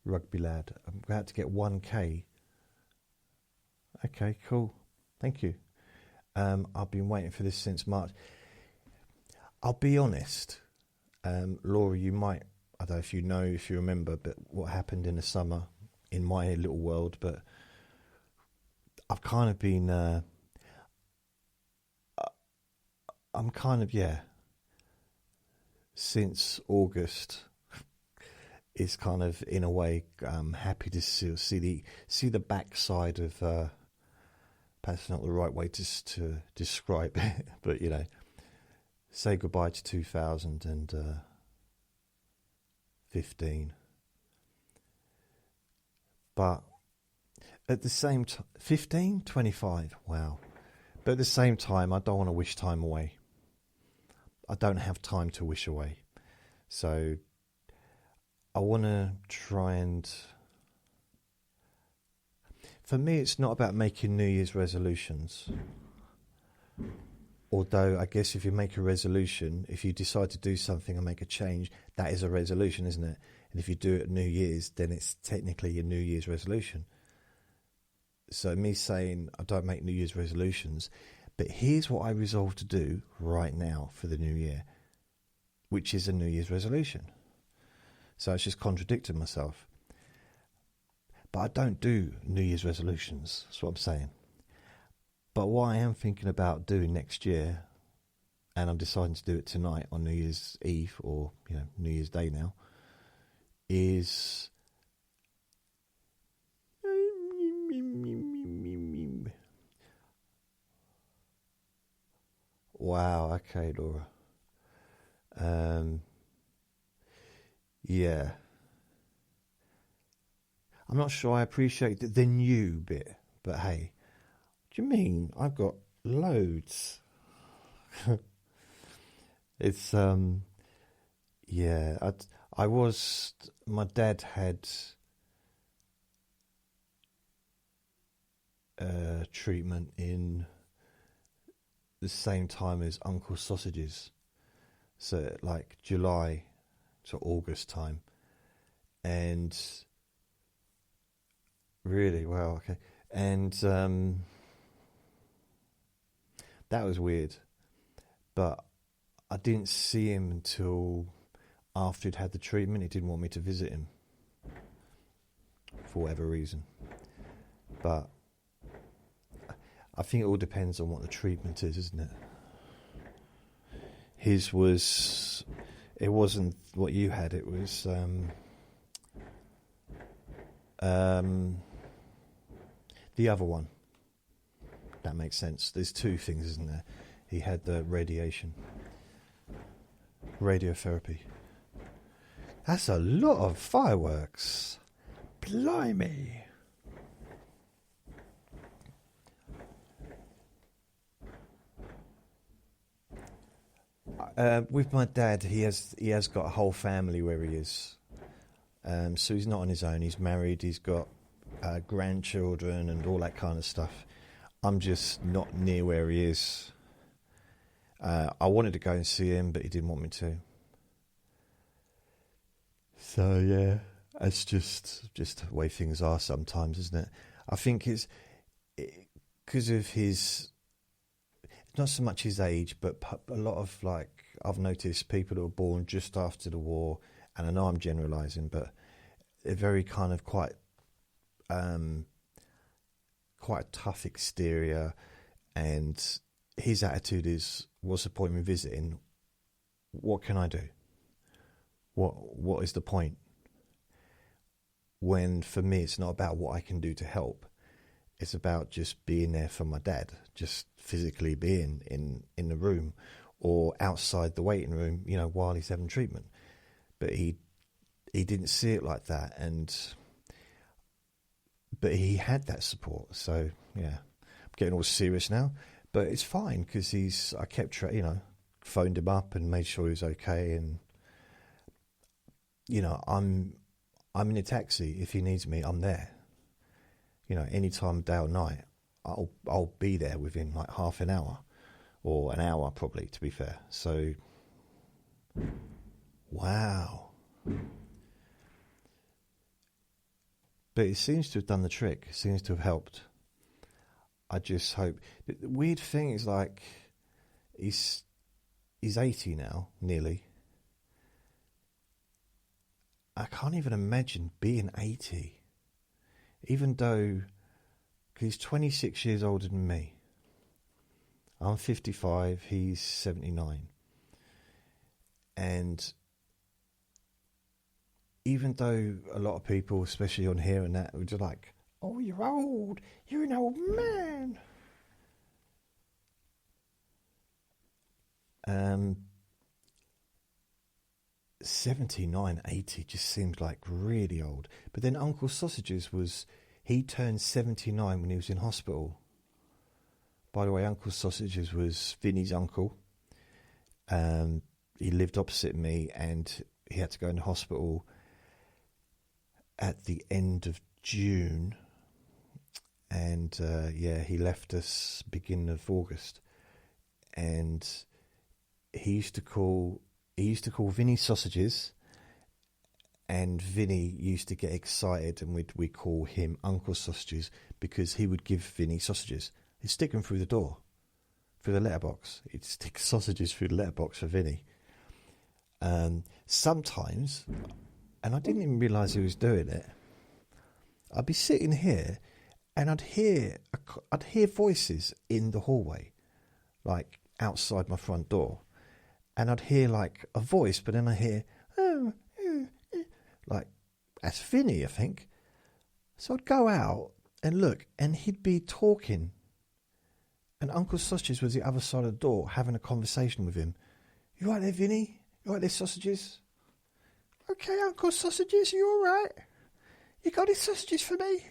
I'm about to get 1K. Okay, cool. Thank you. I've been waiting for this since March. I'll be honest, Laura, you might, I don't know if you remember, but what happened in the summer in my little world, but I've kind of been, since August, is kind of, in a way, happy to see the backside of, perhaps not the right way to describe it, but, say goodbye to 2015. But at the same time, 15, 25, wow. But at the same time, I don't want to wish time away. I don't have time to wish away. So I want to try and... For me, it's not about making New Year's resolutions. Although, I guess if you make a resolution, if you decide to do something and make a change, that is a resolution, isn't it? And if you do it at New Year's, then it's technically a New Year's resolution. So me saying I don't make New Year's resolutions, but here's what I resolve to do right now for the new year, which is a New Year's resolution. So it's just contradicting myself. But I don't do New Year's resolutions, that's what I'm saying. But what I am thinking about doing next year, and I'm deciding to do it tonight on New Year's Eve, or New Year's Day now, is wow, okay, Laura. Yeah. I'm not sure I appreciate the new bit, but hey, what do you mean? I've got loads. It's, yeah, my dad had treatment in the same time as Uncle Sausages, so like July to August time, and really, wow, okay, and that was weird, but I didn't see him until after he'd had the treatment. He didn't want me to visit him for whatever reason, but I think it all depends on what the treatment is, isn't it? His was, it wasn't what you had, it was the other one. That makes sense. There's two things, isn't there? He had the radiotherapy. That's a lot of fireworks. Blimey. With my dad, he has got a whole family where he is. So he's not on his own. He's married. He's got grandchildren and all that kind of stuff. I'm just not near where he is. I wanted to go and see him, but he didn't want me to. So yeah, it's just the way things are sometimes, isn't it? I think it's because of his, not so much his age, but a lot of, like, I've noticed people that were born just after the war, and I know I'm generalising, but they're very kind of quite a tough exterior, and his attitude is, what's the point in visiting? What can I do? What is the point? When for me it's not about what I can do to help. It's about just being there for my dad, just physically being in the room or outside the waiting room, while he's having treatment. But he didn't see it like that, but he had that support. So yeah, I'm getting all serious now, but it's fine because I kept phoned him up and made sure he was okay, and I'm in a taxi. If he needs me, I'm there. Any time, day or night, I'll be there within like half an hour or an hour, probably, to be fair. So, wow. But it seems to have done the trick. It seems to have helped. I just hope. The weird thing is, like, he's 80 now, nearly. I can't even imagine being 80. Even though, cause he's 26 years older than me. I'm 55, he's 79. And even though a lot of people, especially on here and that, were just like, oh, you're old, you're an old man. 79, 80 just seems like really old. But then Uncle Sausages he turned 79 when he was in hospital. By the way, Uncle Sausages was Vinny's uncle. He lived opposite me, and he had to go into hospital at the end of June. And he left us beginning of August. And he used to call Vinny Sausages, and Vinny used to get excited, and we'd call him Uncle Sausages because he would give Vinny sausages. He'd stick them through the door, through the letterbox. He'd stick sausages through the letterbox for Vinny. Sometimes, and I didn't even realise he was doing it, I'd be sitting here and I'd hear voices in the hallway, like outside my front door. And I'd hear like a voice, but then I hear, like, that's Vinny, I think. So I'd go out and look, and he'd be talking. And Uncle Sausages was the other side of the door having a conversation with him. You right there, Vinny? You right there, Sausages? Okay, Uncle Sausages, you all right? You got any sausages for me?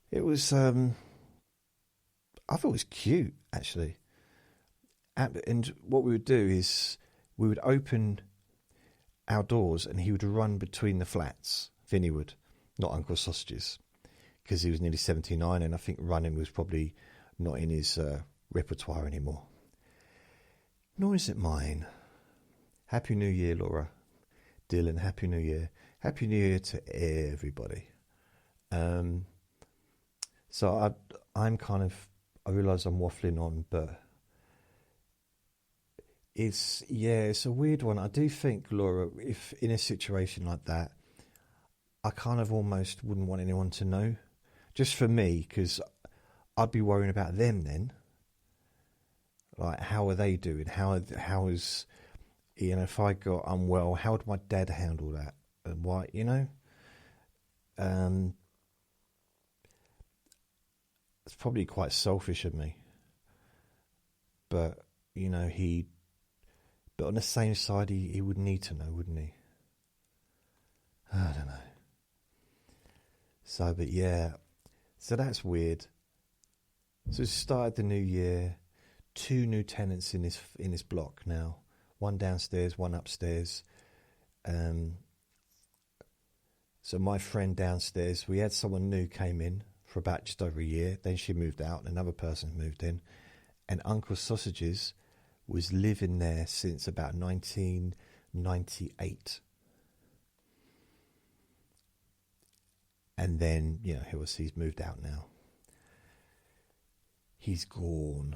It was, I thought it was cute, actually. And what we would do is we would open our doors and he would run between the flats. Vinny would, not Uncle Sausages, because he was nearly 79, and I think running was probably not in his repertoire anymore. Nor is it mine. Happy New Year, Laura. Dylan, Happy New Year. Happy New Year to everybody. So I realise I'm waffling on, but it's a weird one. I do think, Laura, if in a situation like that, I kind of almost wouldn't want anyone to know, just for me, because I'd be worrying about them then. Like, how are they doing? How is, if I got unwell, how would my dad handle that? And why, it's probably quite selfish of me. But, but on the same side, he would need to know, wouldn't he? I don't know. So, but yeah. So that's weird. So it started the new year. 2 new tenants in this block now. One downstairs, one upstairs. So my friend downstairs, we had someone new came in for about just over a year. Then she moved out, and another person moved in. And Uncle Sausages was living there since about 1998. And then, he's moved out now. He's gone.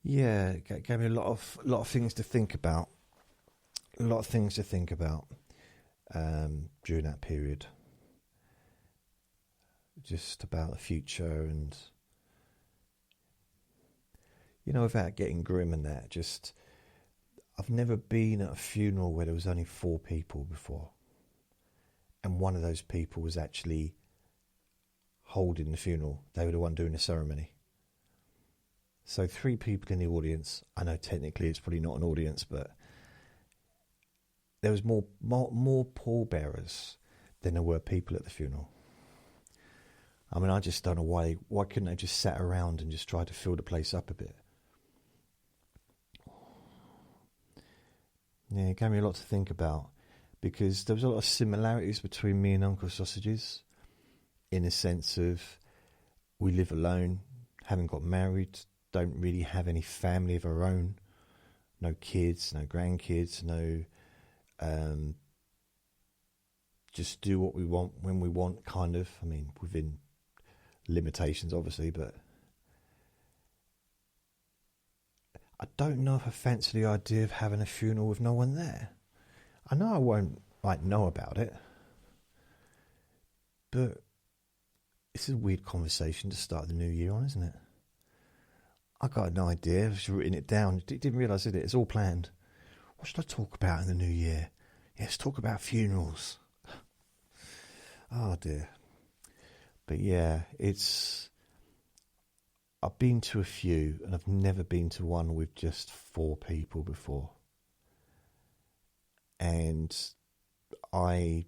Yeah, it gave me a lot of things to think about. A lot of things to think about during that period. Just about the future and, without getting grim and that, I've never been at a funeral where there was only 4 people before. And one of those people was actually holding the funeral. They were the one doing the ceremony. So 3 people in the audience. I know technically it's probably not an audience, but there was more pallbearers than there were people at the funeral. I mean, I just don't know why couldn't they just sat around and just try to fill the place up a bit? Yeah, it gave me a lot to think about, because there was a lot of similarities between me and Uncle Sausages, in the sense of we live alone, haven't got married, don't really have any family of our own, no kids, no grandkids, no, just do what we want when we want, kind of. I mean, within limitations, obviously, but I don't know if I fancy the idea of having a funeral with no one there. I know I won't know about it, but this is a weird conversation to start the new year on, isn't it? I got no idea. I've just written it down. Didn't realise, did it? It's all planned. What should I talk about in the new year? Yes, talk about funerals. Oh dear. But yeah, I've been to a few, and I've never been to one with just 4 people before. And the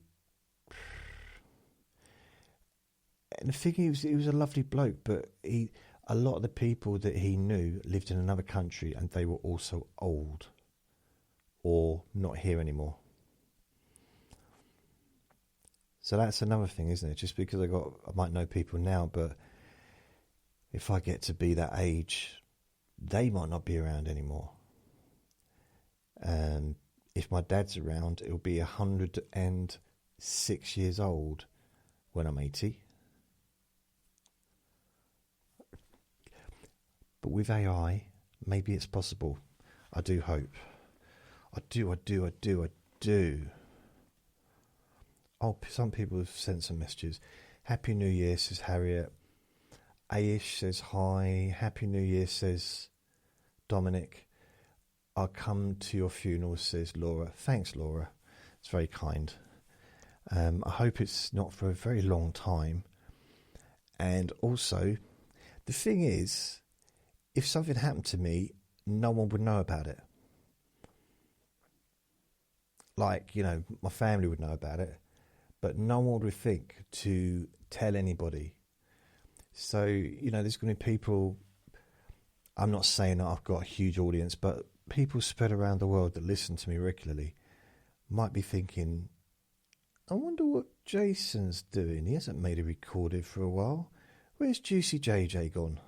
thing is, he was a lovely bloke, but a lot of the people that he knew lived in another country, and they were also old or not here anymore. So that's another thing, isn't it? Just because I might know people now, but if I get to be that age, they might not be around anymore. If my dad's around, it'll be 106 years old when I'm 80. But with AI, maybe it's possible. I do hope. I do. Oh, some people have sent some messages. Happy New Year, says Harriet. Aish says hi. Happy New Year, says Dominic. I'll come to your funeral, says Laura. Thanks, Laura. It's very kind. I hope it's not for a very long time. And also, the thing is, if something happened to me, no one would know about it. Like, my family would know about it, but no one would think to tell anybody. So, there's going to be people, I'm not saying that I've got a huge audience, but people spread around the world that listen to me regularly might be thinking, I wonder what Jason's doing. He hasn't made a recording for a while. Where's Juicy JJ gone?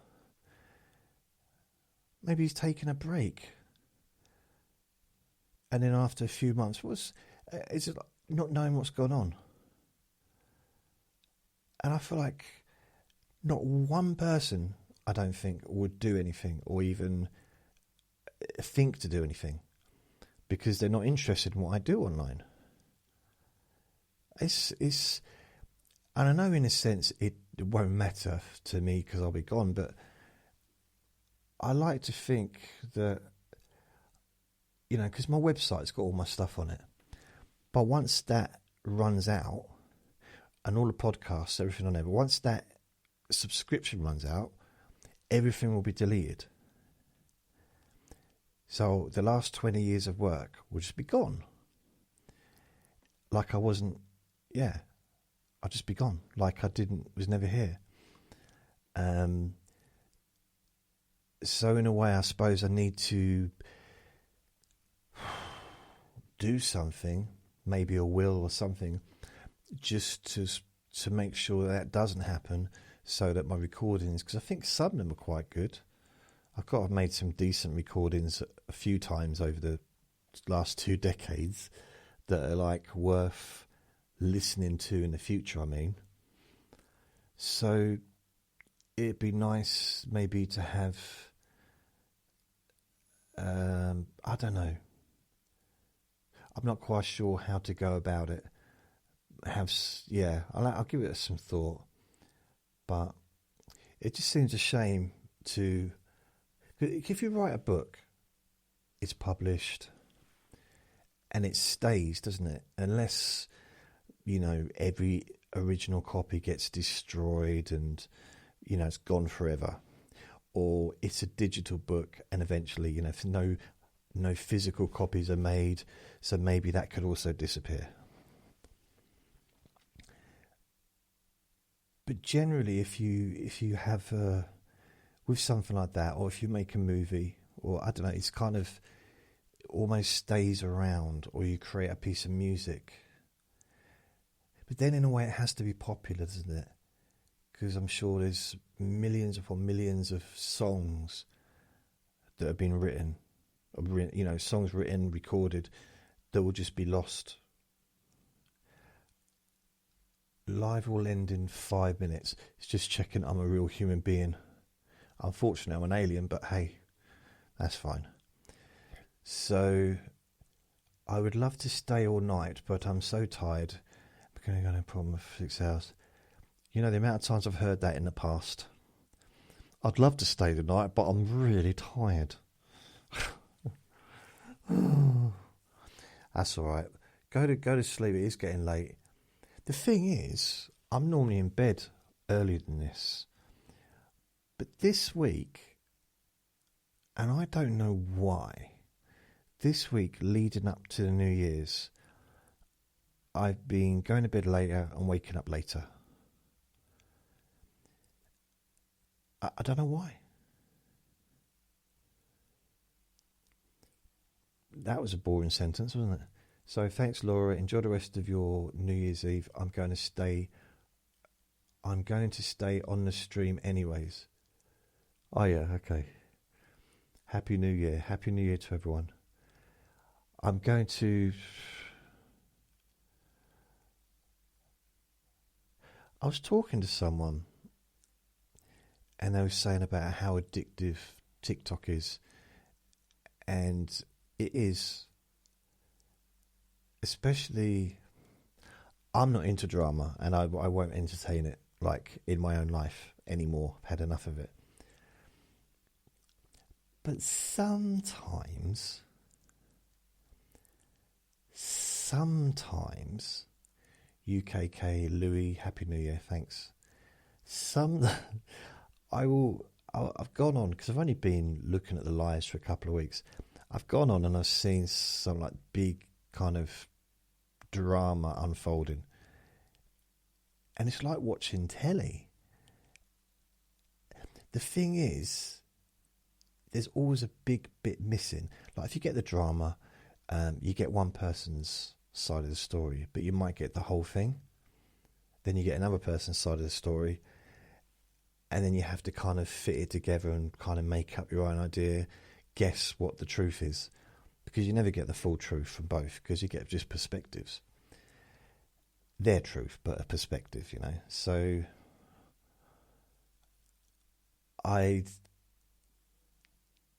Maybe he's taking a break. And then after a few months, is it not knowing what's gone on? And I feel like not one person, I don't think, would do anything or even think to do anything, because they're not interested in what I do online. It's and I know in a sense it won't matter to me because I'll be gone, but I like to think that, because my website's got all my stuff on it, but once that runs out, and all the podcasts, everything on there, but once that subscription runs out, everything will be deleted. So the last 20 years of work will just be gone. Like I wasn't, I'll just be gone. Like I was never here. So in a way, I suppose I need to do something maybe a will or something, just to make sure that doesn't happen, so that my recordings, because I think some of them are quite good. I've made some decent recordings a few times over the last 2 decades that are like worth listening to in the future, I mean. So it'd be nice maybe to have, I don't know. I'm not quite sure how to go about it. I'll give it some thought. But it just seems a shame to, if you write a book, it's published and it stays, doesn't it? Unless, every original copy gets destroyed and, it's gone forever. Or it's a digital book and eventually, if no physical copies are made, so maybe that could also disappear. But generally, if you have with something like that, or if you make a movie, or I don't know, it's kind of almost stays around, or you create a piece of music. But then in a way it has to be popular, doesn't it? Because I'm sure there's millions upon millions of songs that have been written, songs written, recorded, that will just be lost. Live will end in 5 minutes. It's just checking I'm a real human being. Unfortunately, I'm an alien, but hey, that's fine. So, I would love to stay all night, but I'm so tired. I'm going to go no problem for 6 hours. The amount of times I've heard that in the past. I'd love to stay the night, but I'm really tired. That's all right. Go to sleep. It is getting late. The thing is, I'm normally in bed earlier than this. But this week, and I don't know why, this week leading up to the New Year's, I've been going to bed later and waking up later. I don't know why. That was a boring sentence, wasn't it? So thanks, Laura. Enjoy the rest of your New Year's Eve. I'm going to stay on the stream anyways. Oh yeah, okay. Happy New Year. Happy New Year to everyone. I'm going to... I was talking to someone and they were saying about how addictive TikTok is. And it is... Especially, I'm not into drama, and I won't entertain it like in my own life anymore. I've had enough of it. But sometimes, UKK Louis, Happy New Year, thanks. I've gone on, because I've only been looking at the lives for a couple of weeks. I've gone on and I've seen some like big kind of drama unfolding, and it's like watching telly. The thing is, there's always a big bit missing. Like if you get the drama, you get one person's side of the story, but you might get the whole thing. Then you get another person's side of the story, and then you have to kind of fit it together and kind of make up your own idea, guess what the truth is. Because you never get the full truth from both, because you get just perspectives. Their truth, but a perspective, So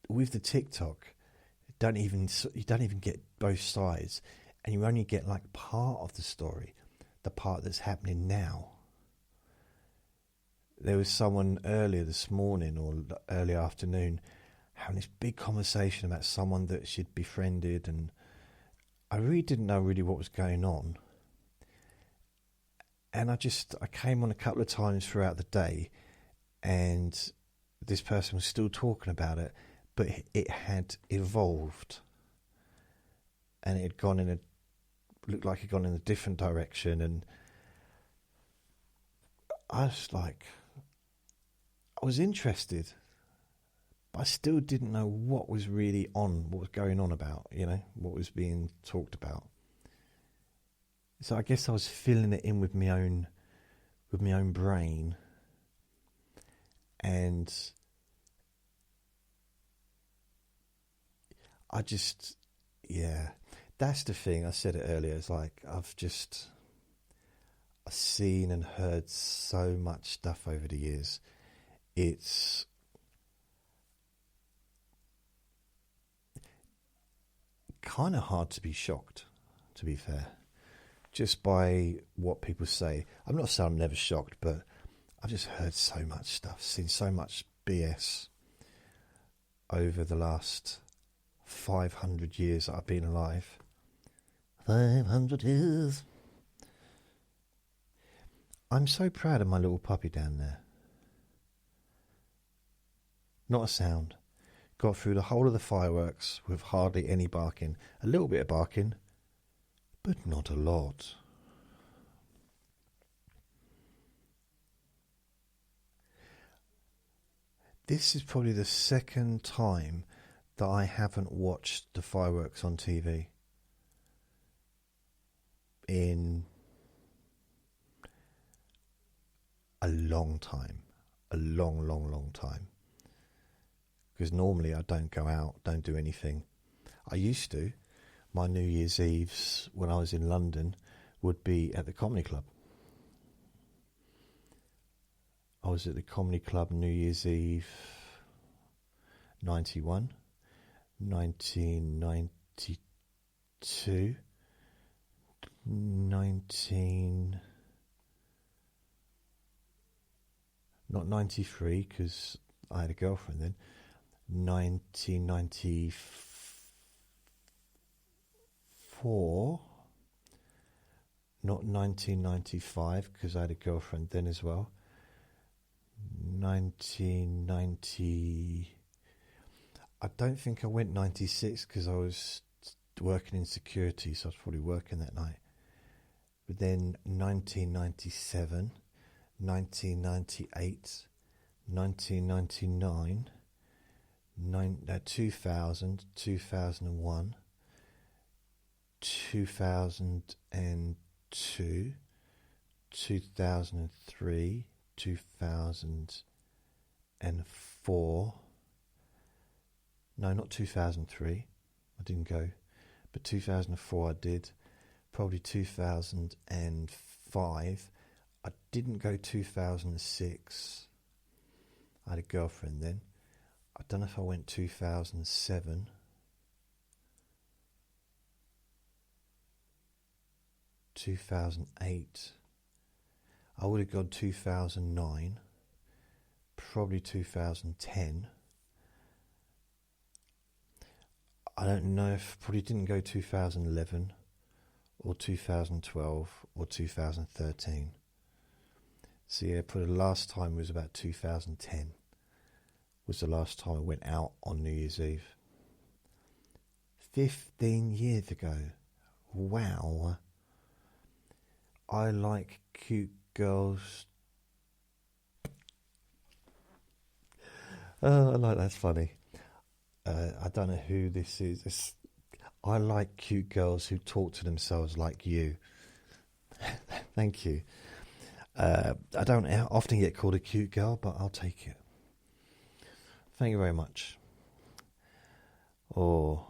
with the TikTok, you don't even get both sides, and you only get like part of the story, the part that's happening now. There was someone earlier this morning or early afternoon having this big conversation about someone that she'd befriended, and I really didn't know what was going on. And I came on a couple of times throughout the day, and this person was still talking about it, but it had evolved, and it had looked like it had gone in a different direction, and I was interested. I still didn't know what was really on, what was going on about, what was being talked about. So I guess I was filling it in with my own brain, and I just, yeah, that's the thing. I said it earlier. It's like I've seen and heard so much stuff over the years. It's kind of hard to be shocked, to be fair, just by what people say. I'm not saying I'm never shocked, but I've just heard so much stuff, seen so much BS over the last 500 years that I've been alive. 500 years. I'm so proud of my little puppy down there. Not a sound. Got through the whole of the fireworks with hardly any barking. A little bit of barking, but not a lot. This is probably the second time that I haven't watched the fireworks on TV in a long time. A long, long, long time. Because normally I don't go out, don't do anything. I used to. My New Year's Eves when I was in London would be at the Comedy Club. I was at the Comedy Club New Year's Eve 91, 1992, not 93 because I had a girlfriend then, 1994, not 1995 because I had a girlfriend then as well, 1990. I don't think I went 96 because I was working in security, so I was probably working that night. But then 1997, 1998, 1999, 2000, 2001, 2002, 2003, 2004. No, not 2003. I didn't go. But 2004 I did. Probably 2005. I didn't go 2006. I had a girlfriend then. I don't know if I went 2007. 2008. I would have gone 2009. Probably 2010. I don't know if probably didn't go 2011 or 2012 or 2013. So yeah, probably the last time was about 2010 was the last time I went out on New Year's Eve. 15 years ago. Wow. I like cute girls. Oh, I like that's funny. I don't know who this is. I like cute girls who talk to themselves like you. Thank you. I don't often get called a cute girl, but I'll take it. Thank you very much. Oh,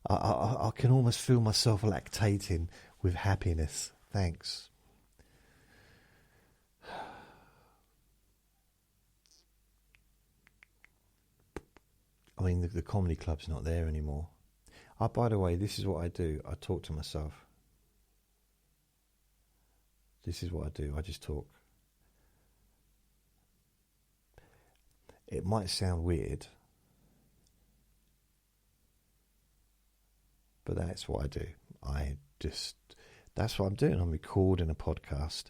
I can almost feel myself lactating with happiness. Thanks. I mean, the comedy club's not there anymore. Oh, by the way, this is what I do. I talk to myself. This is what I do. I just talk. It might sound weird, but that's what I do. That's what I'm doing. I'm recording a podcast.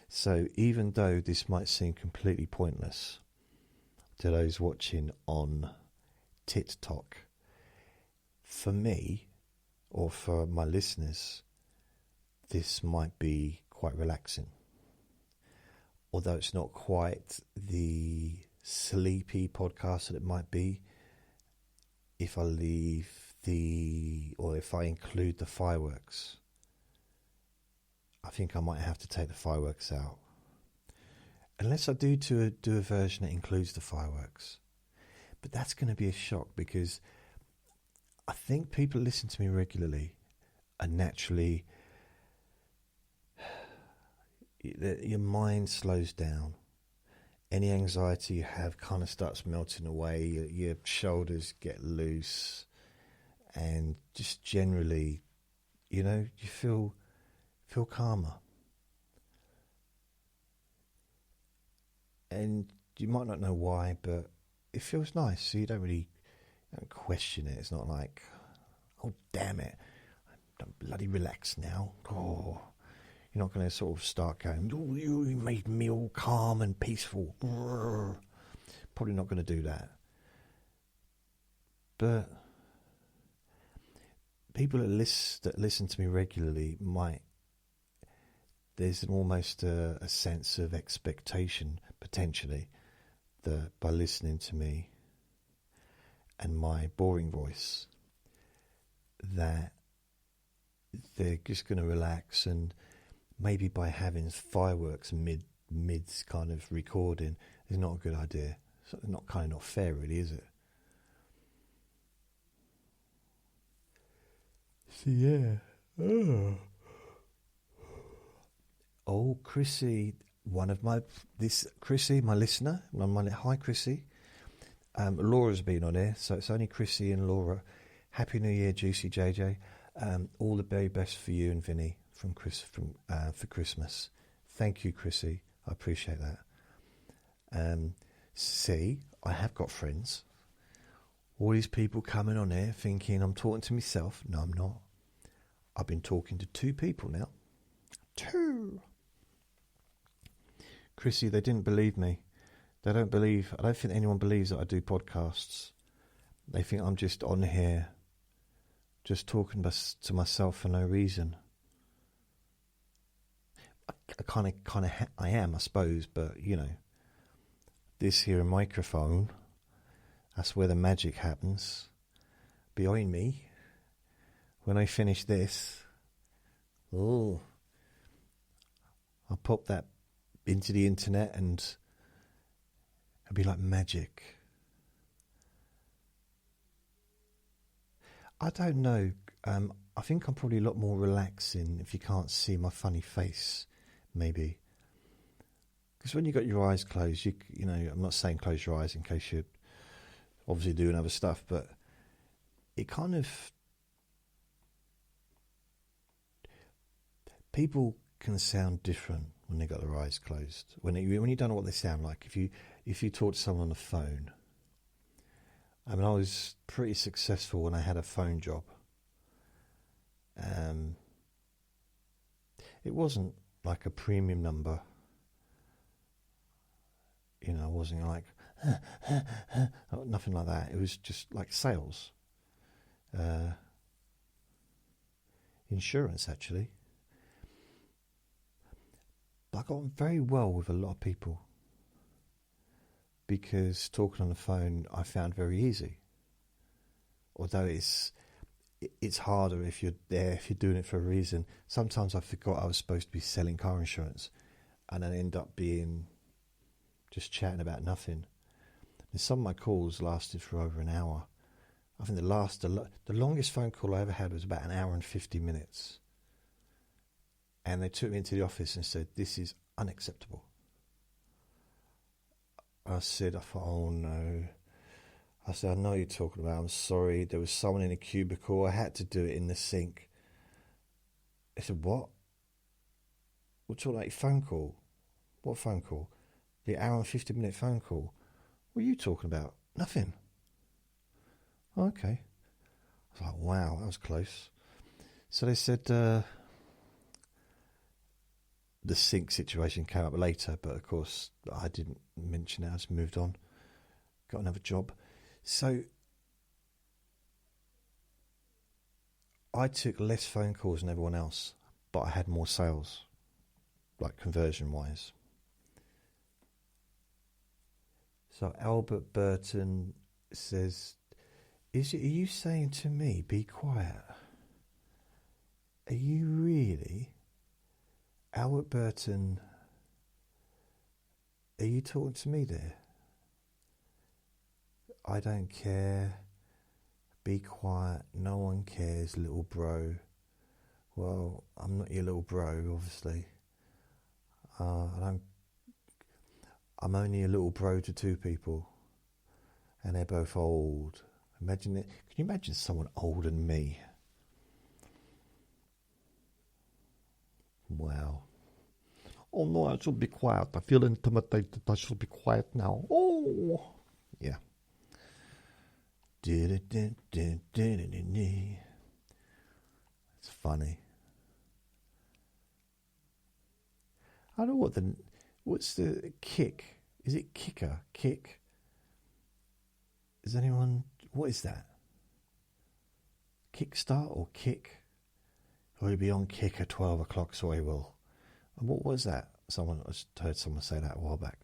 So even though this might seem completely pointless to those watching on TikTok, for me, or for my listeners, this might be quite relaxing. Although it's not quite the sleepy podcast that it might be if I leave or if I include the fireworks, I think I might have to take the fireworks out. Unless I do a version that includes the fireworks. But that's going to be a shock, because I think people who listen to me regularly are naturally, your mind slows down. Any anxiety you have kind of starts melting away. Your shoulders get loose, and just generally, you feel calmer. And you might not know why, but it feels nice. So you don't question it. It's not like, oh damn it, I'm bloody relaxed now. Oh, you're not going to sort of start going, oh, you made me all calm and peaceful. Probably not going to do that. But people that listen to me regularly might. There's almost a sense of expectation, potentially, that by listening to me and my boring voice, that they're just going to relax, and maybe by having fireworks mid kind of recording is not a good idea. It's not fair, really, is it? So yeah. Oh, Chrissy, Chrissy, my listener. Hi, Chrissy. Laura's been on here, so it's only Chrissy and Laura. Happy New Year, Juicy JJ. All the very best for you and Vinny for Christmas. Thank you, Chrissy. I appreciate that. See, I have got friends. All these people coming on here thinking I'm talking to myself. No, I'm not. I've been talking to 2 people now. 2. Chrissy, they didn't believe me. I don't think anyone believes that I do podcasts. They think I'm just on here, just talking to myself for no reason. I am, I suppose, but this here microphone, that's where the magic happens. Behind me, when I finish this, I'll pop that into the internet and it'll be like magic. I don't know. I think I'm probably a lot more relaxing if you can't see my funny face, maybe. Because when you've got your eyes closed, I'm not saying close your eyes in case you're obviously doing other stuff, but it kind of... People can sound different when they got their eyes closed. When you don't know what they sound like. If you talk to someone on the phone, I was pretty successful when I had a phone job. It wasn't like a premium number. I wasn't like nothing like that. It was just like sales, insurance actually. I got on very well with a lot of people because talking on the phone I found very easy. Although it's harder if you're doing it for a reason. Sometimes I forgot I was supposed to be selling car insurance, and I end up being just chatting about nothing. And some of my calls lasted for over an hour. I think the longest phone call I ever had was about an hour and 50 minutes. And they took me into the office and said, "This is unacceptable." I thought, oh no. I said, "I know what you're talking about. I'm sorry. There was someone in a cubicle. I had to do it in the sink." They said, "What? We're talking about your phone call." "What phone call?" "The hour and 50-minute phone call." "What are you talking about?" "Nothing." "Okay." I was like, wow, that was close. So they said, the sink situation came up later, but of course I didn't mention it. I just moved on, got another job. So I took less phone calls than everyone else, but I had more sales, like conversion wise. So Albert Burton says, Are you saying to me, be quiet? Are you really? Albert Burton, are you talking to me there? I don't care. Be quiet. No one cares, little bro. Well, I'm not your little bro, obviously. I'm only a little bro to two people, and they're both old. Imagine it. Can you imagine someone older than me? Wow. Oh no, I should be quiet. I feel intimidated. I should be quiet now. Oh, yeah. It's funny. I don't know what's the kick? Is it kicker? Kick? Is anyone, what is that? Kickstart or kick? He'll be on kick at 12 o'clock, so he will. And what was that? I just heard someone say that a while back.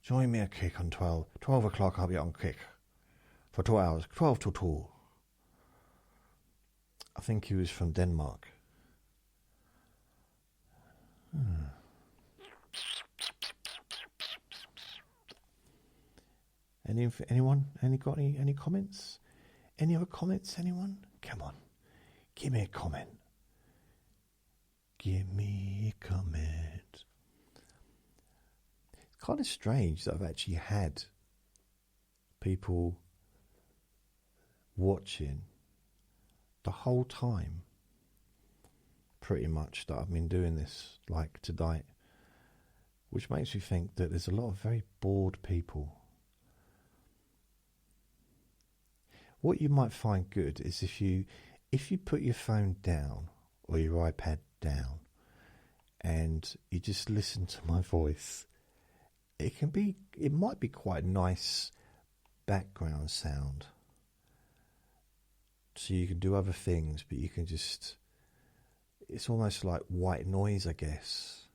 Join me at kick on 12 o'clock, I'll be on kick. For 2 hours, 12 to 2. I think he was from Denmark. Anyone? Got any comments? Any other comments, anyone? Come on. Give me a comment. Give me a comment. It's kind of strange that I've actually had people watching the whole time, pretty much, that I've been doing this, like tonight, which makes me think that there's a lot of very bored people. What you might find good is if you put your phone down or your iPad down and you just listen to my voice, it might be quite a nice background sound. So you can do other things, but you can just, it's almost like white noise, I guess.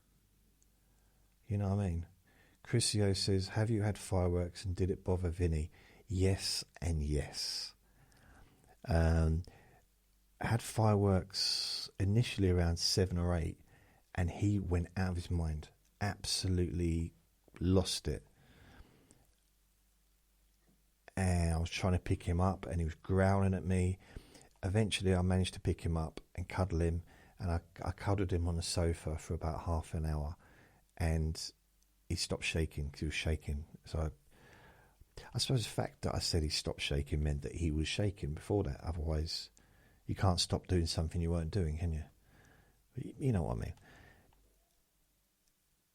You know what I mean? Chrisio says, have you had fireworks and did it bother Vinny? Yes and yes. Had fireworks initially around 7 or 8, and he went out of his mind, absolutely lost it. And I was trying to pick him up, and he was growling at me. Eventually, I managed to pick him up and cuddle him, and I cuddled him on the sofa for about half an hour, and he stopped shaking because he was shaking. So I suppose the fact that I said he stopped shaking meant that he was shaking before that. Otherwise, you can't stop doing something you weren't doing, can you? You know what I mean.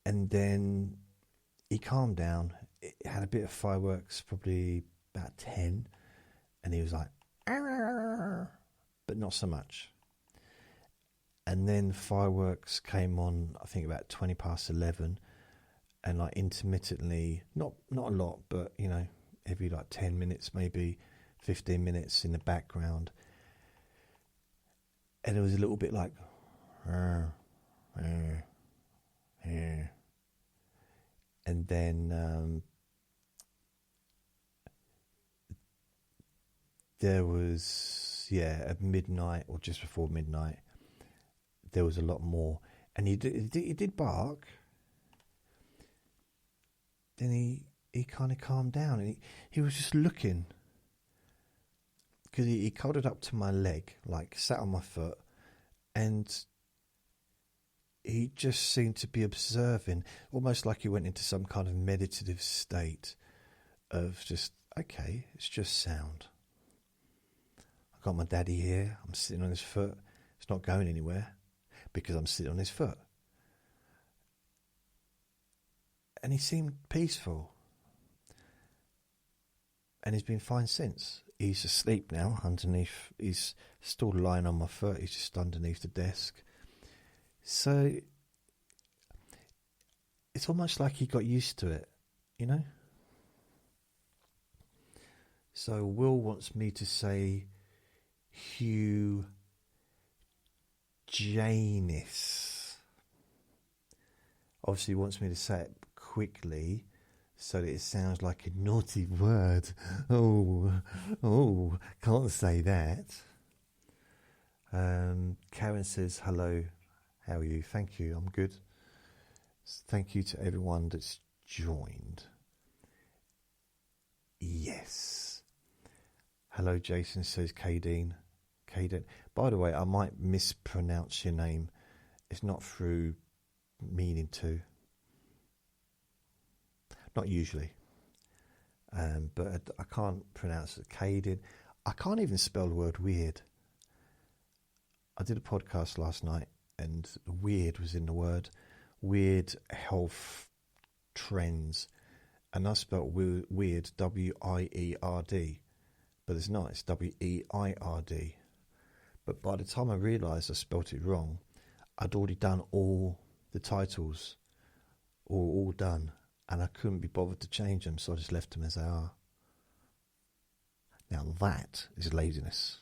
And then he calmed down. It had a bit of fireworks, probably about 10, and he was like, "Arr!" But not so much. And then fireworks came on, I think about 20 past 11, and like intermittently, not a lot, but you know, every like 10 minutes, maybe 15 minutes in the background. And it was a little bit like, and then there was, at midnight or just before midnight, there was a lot more. And he did bark. Then he kind of calmed down, and he was just looking, because he cuddled up to my leg, like sat on my foot, and he just seemed to be observing, almost like he went into some kind of meditative state of just, okay, it's just sound. I've got my daddy here, I'm sitting on his foot, it's not going anywhere because I'm sitting on his foot. And he seemed peaceful. And he's been fine since. He's asleep now underneath, he's still lying on my foot, he's just underneath the desk. So it's almost like he got used to it, you know? So Will wants me to say Hugh Janus. Obviously he wants me to say it quickly, so that it sounds like a naughty word. Oh, can't say that. Karen says, hello, how are you? Thank you, I'm good. Thank you to everyone that's joined. Yes. Hello, Jason, says Kadeen. By the way, I might mispronounce your name. It's not through meaning to. Not usually. But I can't pronounce it. Kadeen. I can't even spell the word weird. I did a podcast last night and weird was in the word. Weird health trends. And I spelled weird, W-I-E-R-D. But it's not, it's W-E-I-R-D. But by the time I realised I spelt it wrong, I'd already done all the titles, all done. And I couldn't be bothered to change them, so I just left them as they are. Now that is laziness.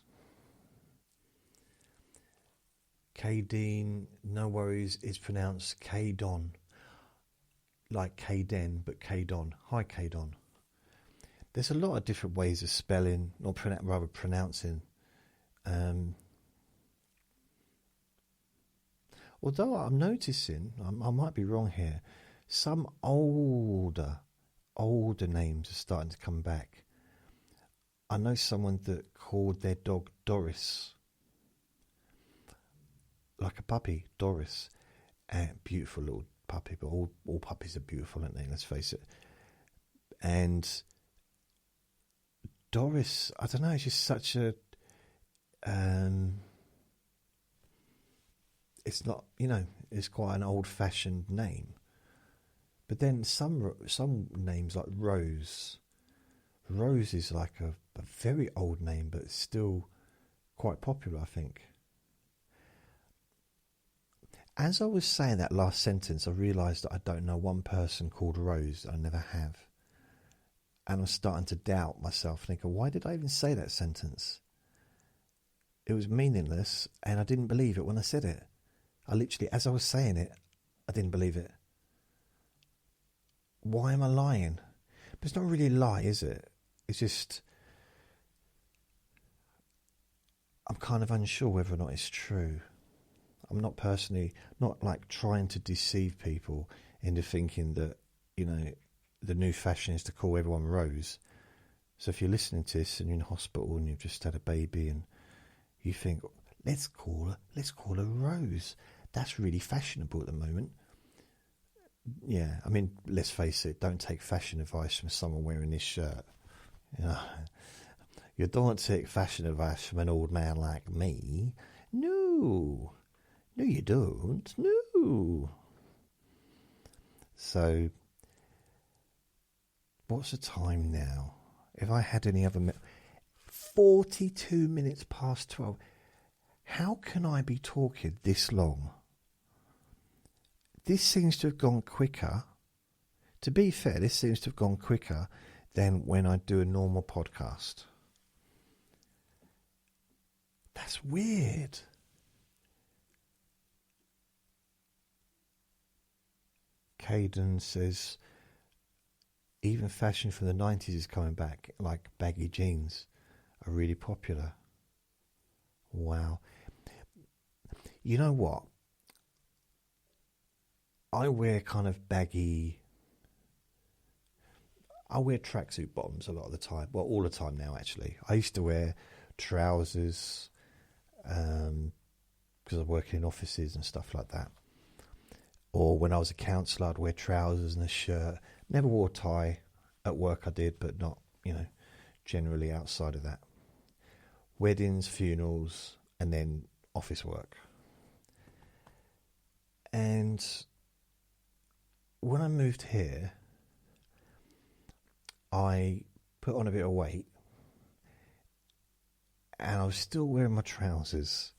Kadeen, no worries, it's pronounced Kadon. Like Kaden, but Kadon. Hi, Kadon. There's a lot of different ways of spelling, or rather pronouncing. Although I'm noticing, I might be wrong here, some older names are starting to come back. I know someone that called their dog Doris. Like a puppy, Doris. Beautiful little puppy, but all puppies are beautiful, aren't they? Let's face it. And Doris, I don't know, it's just such a... it's not, it's quite an old-fashioned name. But then some names like Rose. Rose is like a very old name, but still quite popular, I think. As I was saying that last sentence, I realised that I don't know one person called Rose. I never have. And I'm starting to doubt myself, thinking, why did I even say that sentence? It was meaningless, and I didn't believe it when I said it. I literally, as I was saying it, I didn't believe it. Why am I lying? But it's not really a lie, is it? It's just, I'm kind of unsure whether or not it's true. I'm not like trying to deceive people into thinking that, the new fashion is to call everyone Rose. So if you're listening to this and you're in hospital and you've just had a baby and you think, let's call her Rose. That's really fashionable at the moment. Yeah, I mean, let's face it, don't take fashion advice from someone wearing this shirt. You don't take fashion advice from an old man like me. No, you don't. No. So, what's the time now? If I had any other... 42 minutes past 12. How can I be talking this long? This seems to have gone quicker. To be fair, this seems to have gone quicker than when I do a normal podcast. That's weird. Caden says, even fashion from the 90s is coming back, like baggy jeans are really popular. Wow. You know what? I wear kind of baggy... I wear tracksuit bottoms a lot of the time. Well, all the time now, actually. I used to wear trousers because I work in offices and stuff like that. Or when I was a counsellor, I'd wear trousers and a shirt. Never wore a tie. At work I did, but not, generally outside of that. Weddings, funerals, and then office work. And when I moved here, I put on a bit of weight and I was still wearing my trousers,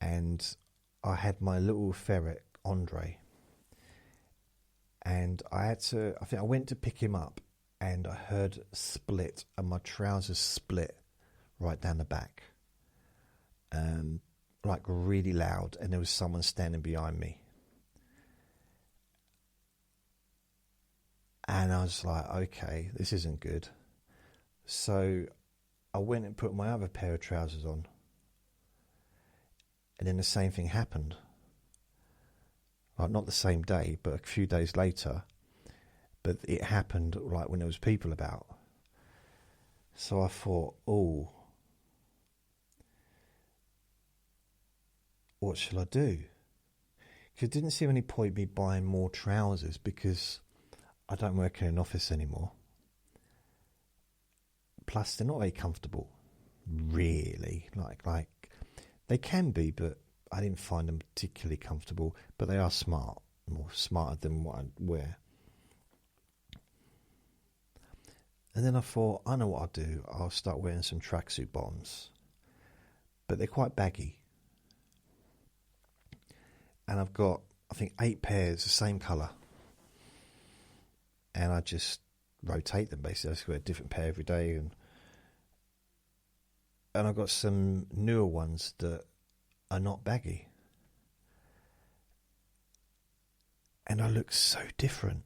and I had my little ferret, Andre, and I think I went to pick him up and I heard split, and my trousers split right down the back, like really loud, and there was someone standing behind me. And And I was like, okay, this isn't good. So I went and put my other pair of trousers on. And then the same thing happened. Like, not the same day, but a few days later. But it happened like when there was people about. So I thought, oh, what shall I do? Because it didn't seem any point me buying more trousers because I don't work in an office anymore. Plus, they're not very comfortable, really. Like they can be, but I didn't find them particularly comfortable. But they are smart, more smarter than what I wear. And then I thought, I know what I'll do. I'll start wearing some tracksuit bottoms. But they're quite baggy. And I've got, I think, 8 pairs, the same colour. And I just rotate them, basically. I just wear a different pair every day. And I've got some newer ones that are not baggy. And I look so different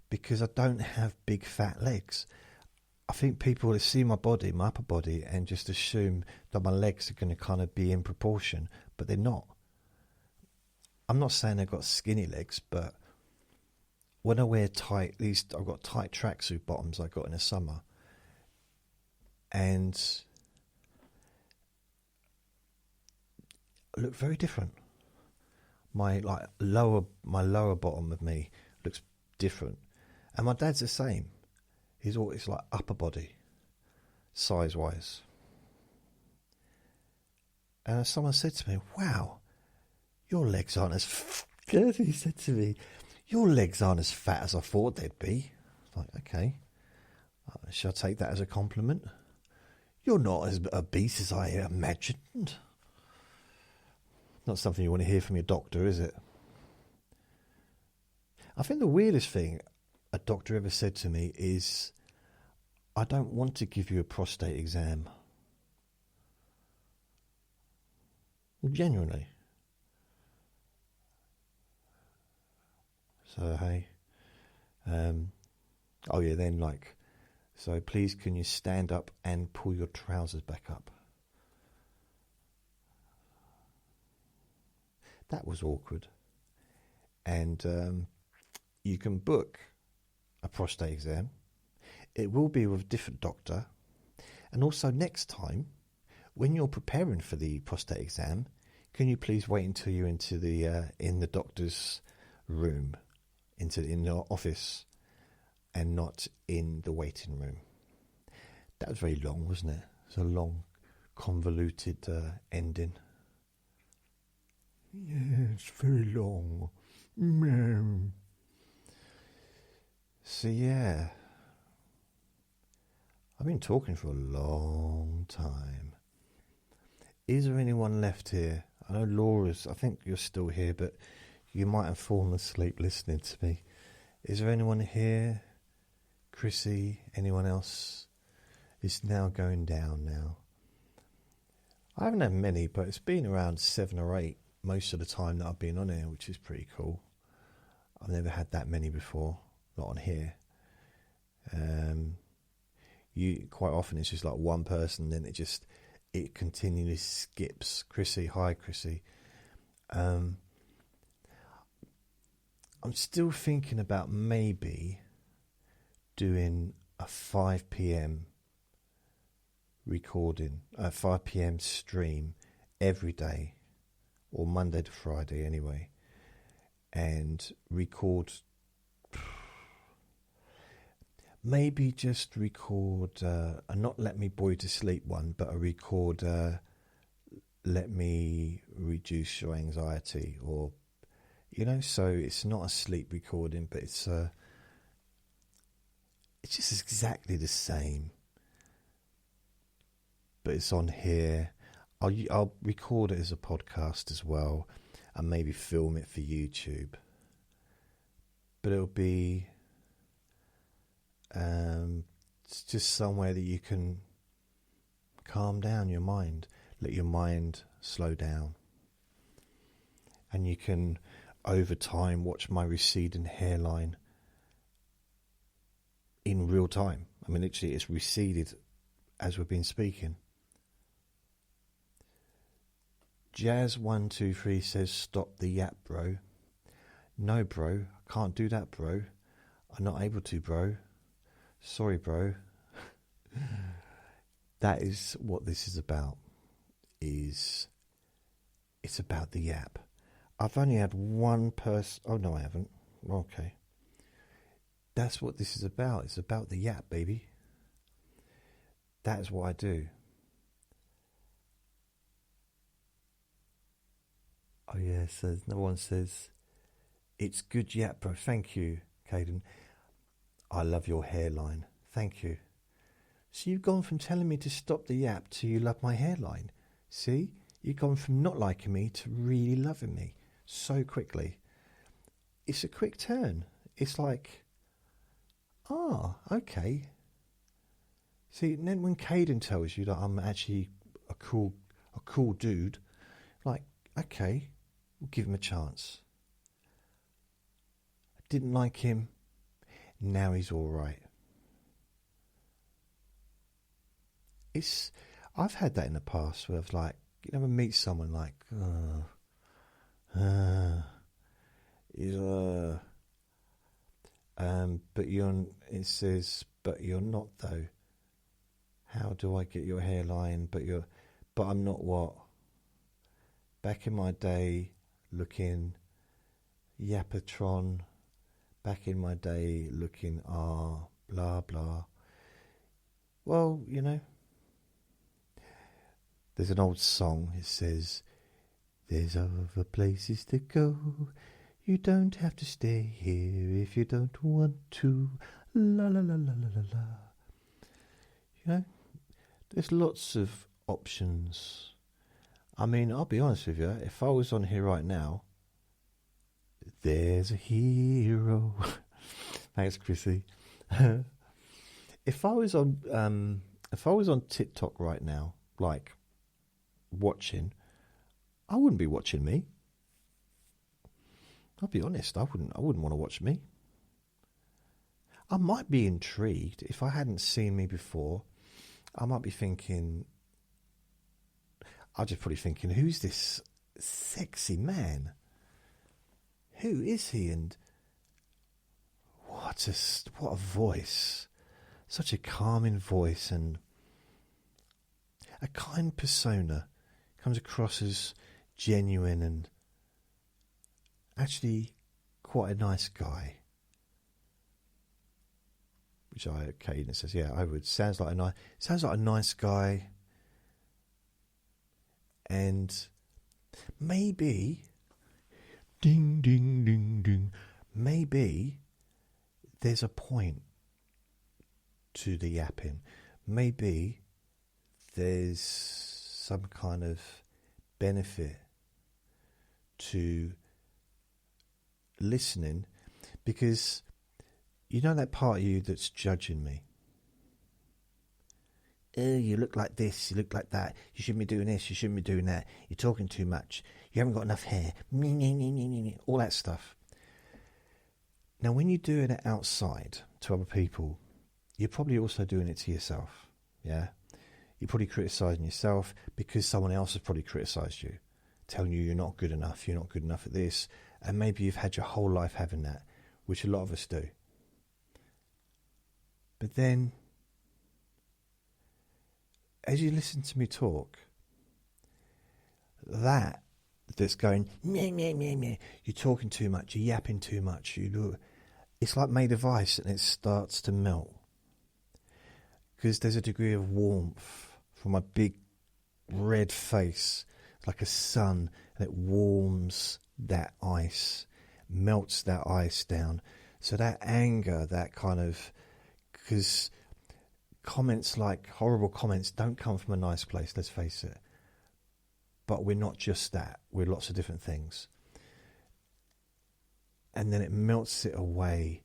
because I don't have big fat legs. I think people see my body, my upper body, and just assume that my legs are going to kind of be in proportion, but they're not. I'm not saying I've got skinny legs, but when I wear tight, I've got tight tracksuit bottoms I got in the summer, and I look very different. My lower bottom of me looks different, and my dad's the same. He's always like upper body, size-wise. And someone said to me, wow, your legs aren't as fat. He said to me, your legs aren't as fat as I thought they'd be. I was like, okay. Shall I take that as a compliment? You're not as obese as I imagined. Not something you want to hear from your doctor, is it? I think the weirdest thing a doctor ever said to me is, I don't want to give you a prostate exam. Genuinely. So, hey. Oh yeah, then so please can you stand up and pull your trousers back up? That was awkward. And you can book a prostate exam. It will be with a different doctor. And also next time, when you're preparing for the prostate exam, can you please wait until you're into in the doctor's room, in the office, and not in the waiting room. That was very long, wasn't it? It was a long, convoluted ending. Yeah, it's very long. So yeah, I've been talking for a long time. Is there anyone left here? I know Laura's, I think you're still here, but you might have fallen asleep listening to me. Is there anyone here? Chrissy, anyone else? It's now going down now. I haven't had many, but it's been around 7 or 8 most of the time that I've been on here, which is pretty cool. I've never had that many before, not on here. You quite often it's just like one person, then it continually skips. Chrissy, hi Chrissy. I'm still thinking about maybe doing a 5 p.m. recording, a 5 p.m. stream every day, or Monday to Friday anyway, and record, maybe just record, not Let Me Bore You to Sleep one, but a record, Let Me Reduce Your Anxiety, or, so it's not a sleep recording, but it's just exactly the same, but it's on here. I'll record it as a podcast as well, and maybe film it for YouTube. But it'll be it's just somewhere that you can calm down your mind, let your mind slow down, and you can over time watch my receding hairline time. I mean, literally, it's receded as we've been speaking. Jazz123 says, stop the yap, bro. No, bro, I can't do that, bro. I'm not able to, bro. Sorry, bro. That is what this is about. It's about the yap. I've only had one person. Oh, no, I haven't. Okay. That's what this is about. It's about the yap, baby. That is what I do. Oh, yeah, so no one says, it's good yap, bro. Thank you, Caden. I love your hairline. Thank you. So you've gone from telling me to stop the yap to you love my hairline. See? You've gone from not liking me to really loving me so quickly. It's a quick turn. It's like, okay. See, and then when Caden tells you that I'm actually a cool dude, like, okay, we'll give him a chance. I didn't like him. Now he's all right. I've had that in the past where I've like, you never meet someone like, but it says, but you're not though. How do I get your hairline? But I'm not what? Back in my day, looking Yapatron. Back in my day, looking blah blah. Well, you know, there's an old song. It says, "There's other places to go. You don't have to stay here if you don't want to." La la la la la la la. You know, there's lots of options. I mean, I'll be honest with you. If I was on here right now, there's a hero. Thanks, Chrissy. If I was on TikTok right now, like watching, I wouldn't be watching me. I'll be honest. I wouldn't want to watch me. I might be intrigued if I hadn't seen me before. I might be thinking. I'd just probably thinking, who's this sexy man? Who is he? And what a voice. Such a calming voice and a kind persona. Comes across as genuine and actually quite a nice guy. Which Caden says, yeah, I would. Sounds like a nice guy. And maybe, ding, ding, ding, ding, maybe there's a point to the yapping. Maybe there's some kind of benefit to listening, because you know that part of you that's judging me. Oh, you look like this, you look like that, you shouldn't be doing this, you shouldn't be doing that, you're talking too much, you haven't got enough hair, all that stuff. Now, when you're doing it outside to other people, you're probably also doing it to yourself, yeah? You're probably criticising yourself because someone else has probably criticised you, telling you you're not good enough at this, and maybe you've had your whole life having that, which a lot of us do. But then, as you listen to me talk, that's going, meh, meh, meh, meh, you're talking too much, you're yapping too much, it's like made of ice and it starts to melt. Because there's a degree of warmth from my big red face, like a sun, and it warms that ice, melts that ice down. So that anger, that kind of, because comments like horrible comments don't come from a nice place, let's face it. But we're not just that, we're lots of different things. And then it melts it away,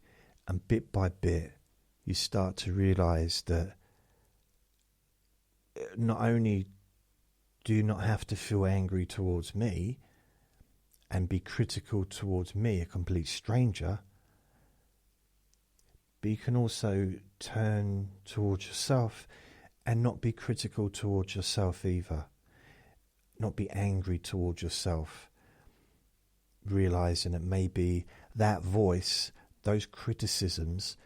and bit by bit you start to realise that not only do you not have to feel angry towards me and be critical towards me, a complete stranger, but you can also turn towards yourself and not be critical towards yourself either. Not be angry towards yourself. Realizing that maybe that voice, those criticisms,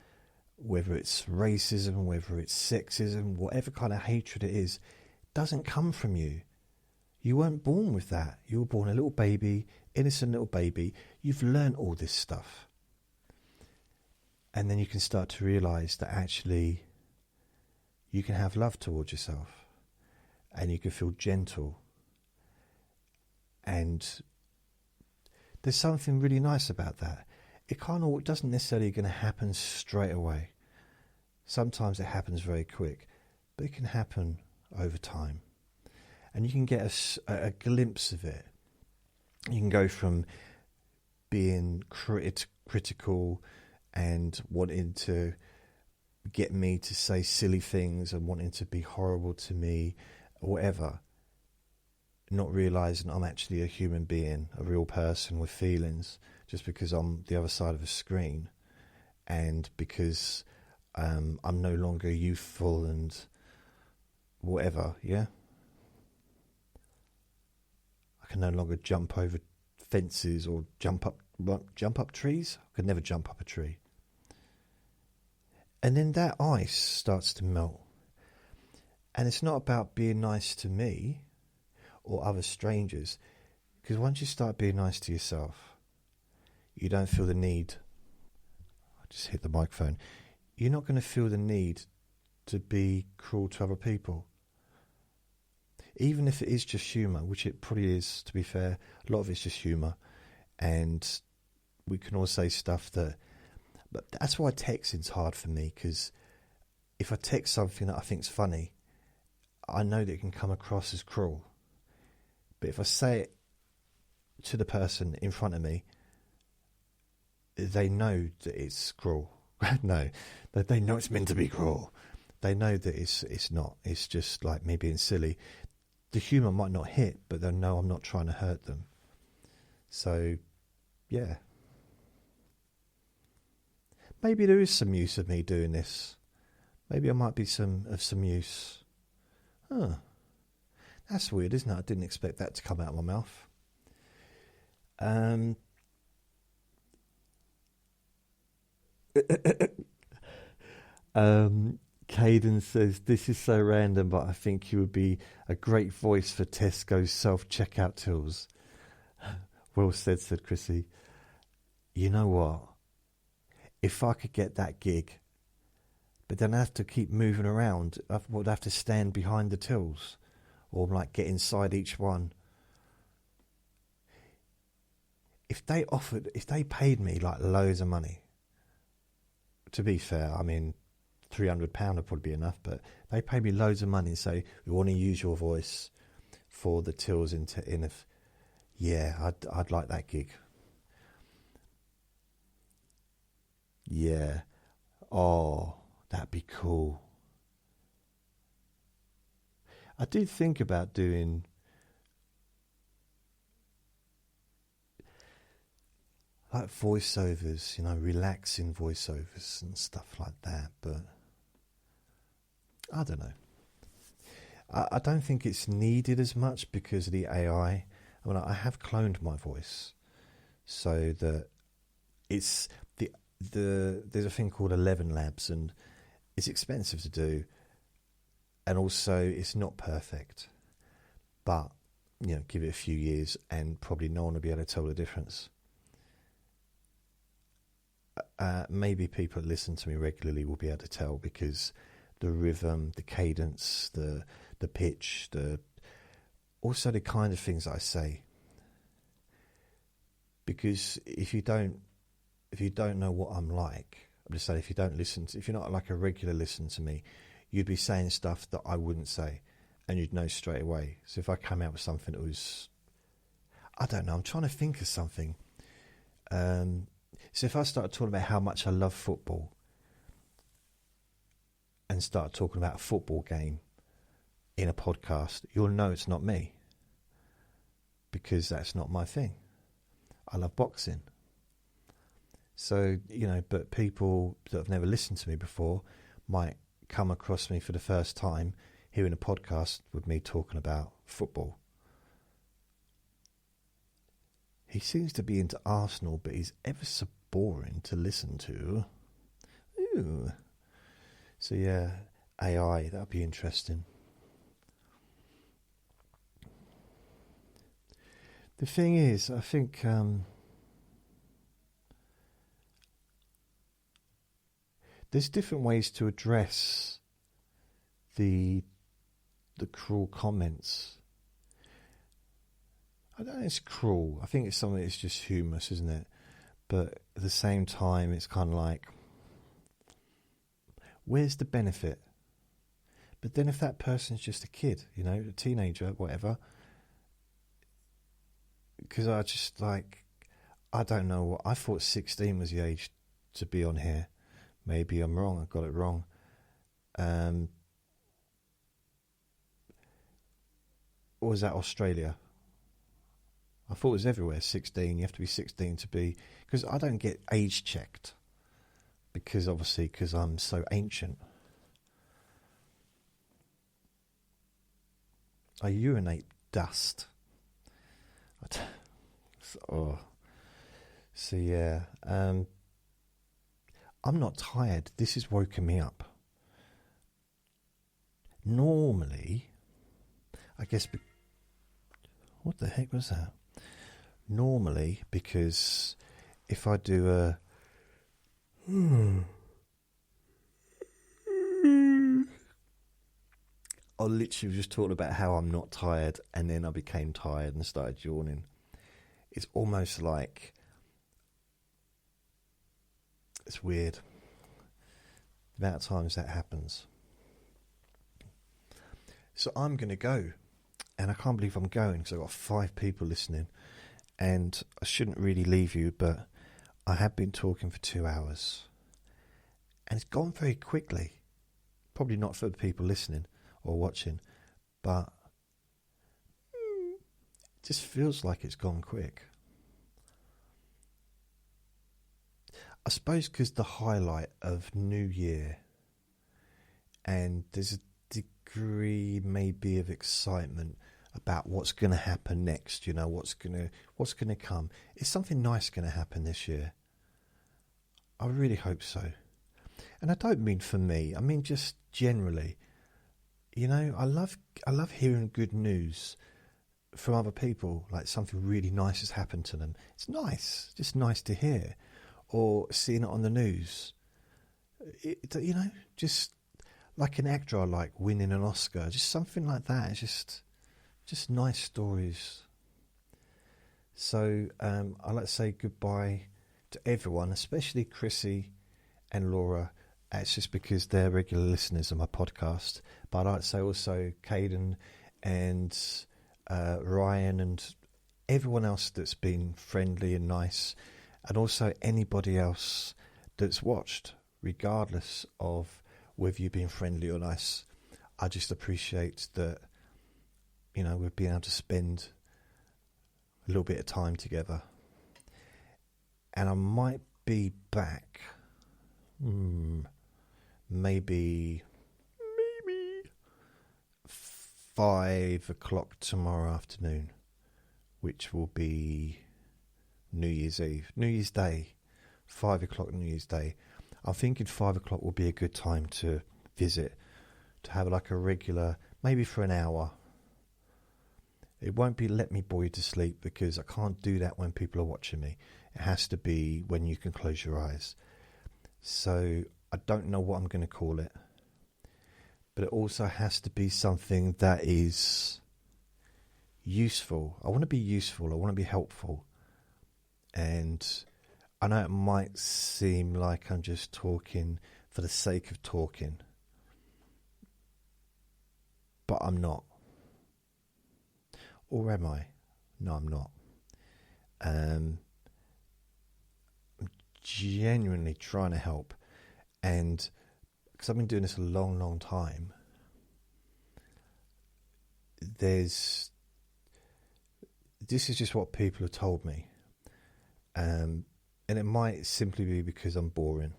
whether it's racism, whether it's sexism, whatever kind of hatred it is, doesn't come from you. You weren't born with that. You were born a little baby, innocent little baby. You've learnt all this stuff. And then you can start to realize that actually you can have love towards yourself and you can feel gentle. And there's something really nice about that. It doesn't necessarily going to happen straight away. Sometimes it happens very quick, but it can happen over time. And you can get a glimpse of it. You can go from being critical and wanting to get me to say silly things and wanting to be horrible to me or whatever, not realising I'm actually a human being, a real person with feelings, just because I'm the other side of a screen and because I'm no longer youthful and whatever, yeah? I can no longer jump over fences or jump up trees. I could never jump up a tree. And then that ice starts to melt. And it's not about being nice to me or other strangers, because once you start being nice to yourself, you don't feel the need. I just hit the microphone. You're not going to feel the need to be cruel to other people. Even if it is just humour, which it probably is, to be fair, a lot of it's just humour. And we can all say stuff that... But that's why texting's hard for me, because if I text something that I think's funny, I know that it can come across as cruel. But if I say it to the person in front of me, they know that it's cruel. No, they know it's meant to be cruel. They know that it's not. It's just like me being silly. The humour might not hit, but they'll know I'm not trying to hurt them. So, yeah. Maybe there is some use of me doing this. Maybe I might be of some use. Huh. That's weird, isn't it? I didn't expect that to come out of my mouth. Caden says, this is so random, but I think you would be a great voice for Tesco's self-checkout tills. Well said Chrissy. You know what? If I could get that gig, but then I have to keep moving around, I would have to stand behind the tills or like get inside each one. If they paid me like loads of money, to be fair, I mean, £300 would probably be enough, but they pay me loads of money and say, we want to use your voice for the tills I'd like that gig. Yeah. Oh, that'd be cool. I did think about doing like voiceovers, relaxing voiceovers and stuff like that, but I don't know. I don't think it's needed as much because of the AI. I mean, I have cloned my voice so that it's there's a thing called 11 Labs, and it's expensive to do, and also it's not perfect. But give it a few years, and probably no one will be able to tell the difference. Maybe people that listen to me regularly will be able to tell, because the rhythm, the cadence, the pitch, also the kind of things that I say. Because if you don't know what I'm like, I'm just saying, if you're not like a regular listener to me, you'd be saying stuff that I wouldn't say, and you'd know straight away. So if I come out with something that was, I don't know, I'm trying to think of something. So if I start talking about how much I love football and start talking about a football game in a podcast, you'll know it's not me, because that's not my thing. I love boxing. So, but people that have never listened to me before might come across me for the first time hearing a podcast with me talking about football. He seems to be into Arsenal, but he's ever so boring to listen to. Ooh. So yeah, AI, that'll be interesting. The thing is, I think there's different ways to address the cruel comments. I don't know, it's cruel. I think it's something that's just humorous, isn't it? But at the same time, it's kind of like, where's the benefit? But then if that person's just a kid, a teenager, whatever, because I just I don't know, I thought 16 was the age to be on here. Maybe I'm wrong, I got it wrong. Or was that Australia? I thought it was everywhere, 16. You have to be 16 to be... Because I don't get age checked. Because I'm so ancient. I urinate dust. So yeah. I'm not tired. This is woken me up. Normally, I guess... What the heck was that? Normally, because if I do a... I literally was just talking about how I'm not tired, and then I became tired and started yawning. It's almost like... It's weird. The amount of times that happens. So I'm going to go. And I can't believe I'm going because I've got 5 people listening. And I shouldn't really leave you, but I have been talking for 2 hours. And it's gone very quickly. Probably not for the people listening or watching, but it just feels like it's gone quick. I suppose because the highlight of New Year, and there's a degree maybe of excitement about what's going to happen next, what's going to come. Is something nice going to happen this year? I really hope so. And I don't mean for me, I mean just generally. I love hearing good news from other people, like something really nice has happened to them. It's nice, just nice to hear. Or seeing it on the news. Just like an actor I like winning an Oscar, just something like that. It's just nice stories. So I'd like to say goodbye to everyone, especially Chrissy and Laura. It's just because they're regular listeners of my podcast. But I'd like to say also Caden and Ryan and everyone else that's been friendly and nice, and also anybody else that's watched, regardless of whether you've been friendly or nice. I just appreciate that, we've been able to spend a little bit of time together. And I might be back, maybe 5 o'clock tomorrow afternoon, which will be New Year's Eve, New Year's Day, 5 o'clock New Year's Day. I'm thinking 5 o'clock will be a good time to visit, to have like a regular, maybe for an hour. It won't be let me bore you to sleep, because I can't do that when people are watching me. It has to be when you can close your eyes. So I don't know what I'm going to call it, but it also has to be something that is useful. I want to be useful. I want to be helpful. And I know it might seem like I'm just talking for the sake of talking, but I'm not. Or am I? No, I'm not. I'm genuinely trying to help. And because I've been doing this a long, long time, this is just what people have told me. And it might simply be because I'm boring.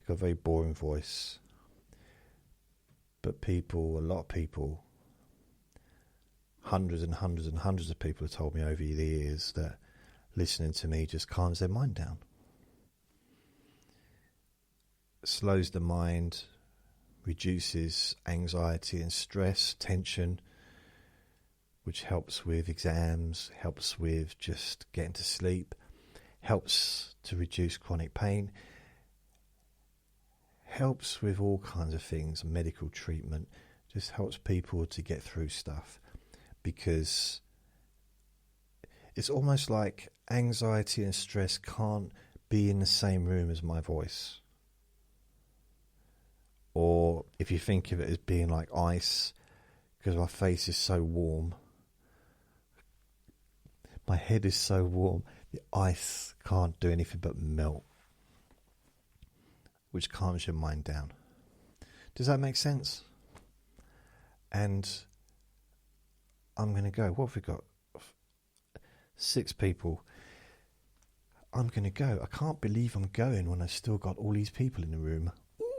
I've got a very boring voice. But a lot of people, hundreds and hundreds and hundreds of people have told me over the years that listening to me just calms their mind down. Slows the mind, reduces anxiety and stress, tension, which helps with exams, helps with just getting to sleep, helps to reduce chronic pain, helps with all kinds of things, medical treatment, just helps people to get through stuff, because it's almost like anxiety and stress can't be in the same room as my voice. Or if you think of it as being like ice, because my face is so warm, my head is so warm, the ice can't do anything but melt, which calms your mind down. Does that make sense? And I'm going to go. What have we got? 6 people. I'm going to go. I can't believe I'm going when I've still got all these people in the room.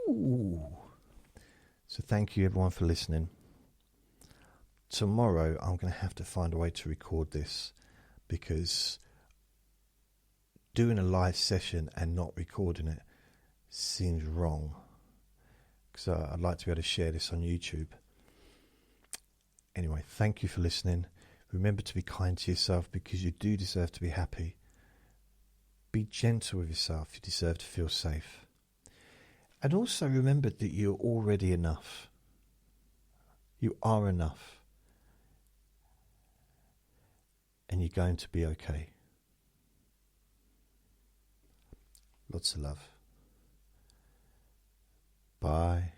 Ooh. So thank you everyone for listening. Tomorrow I'm going to have to find a way to record this, because doing a live session and not recording it seems wrong, because I'd like to be able to share this on YouTube. Anyway, thank you for listening. Remember to be kind to yourself, because you do deserve to be happy. Be gentle with yourself. You deserve to feel safe. And also remember that you're already enough. You are enough. And you're going to be okay. Lots of love. Bye.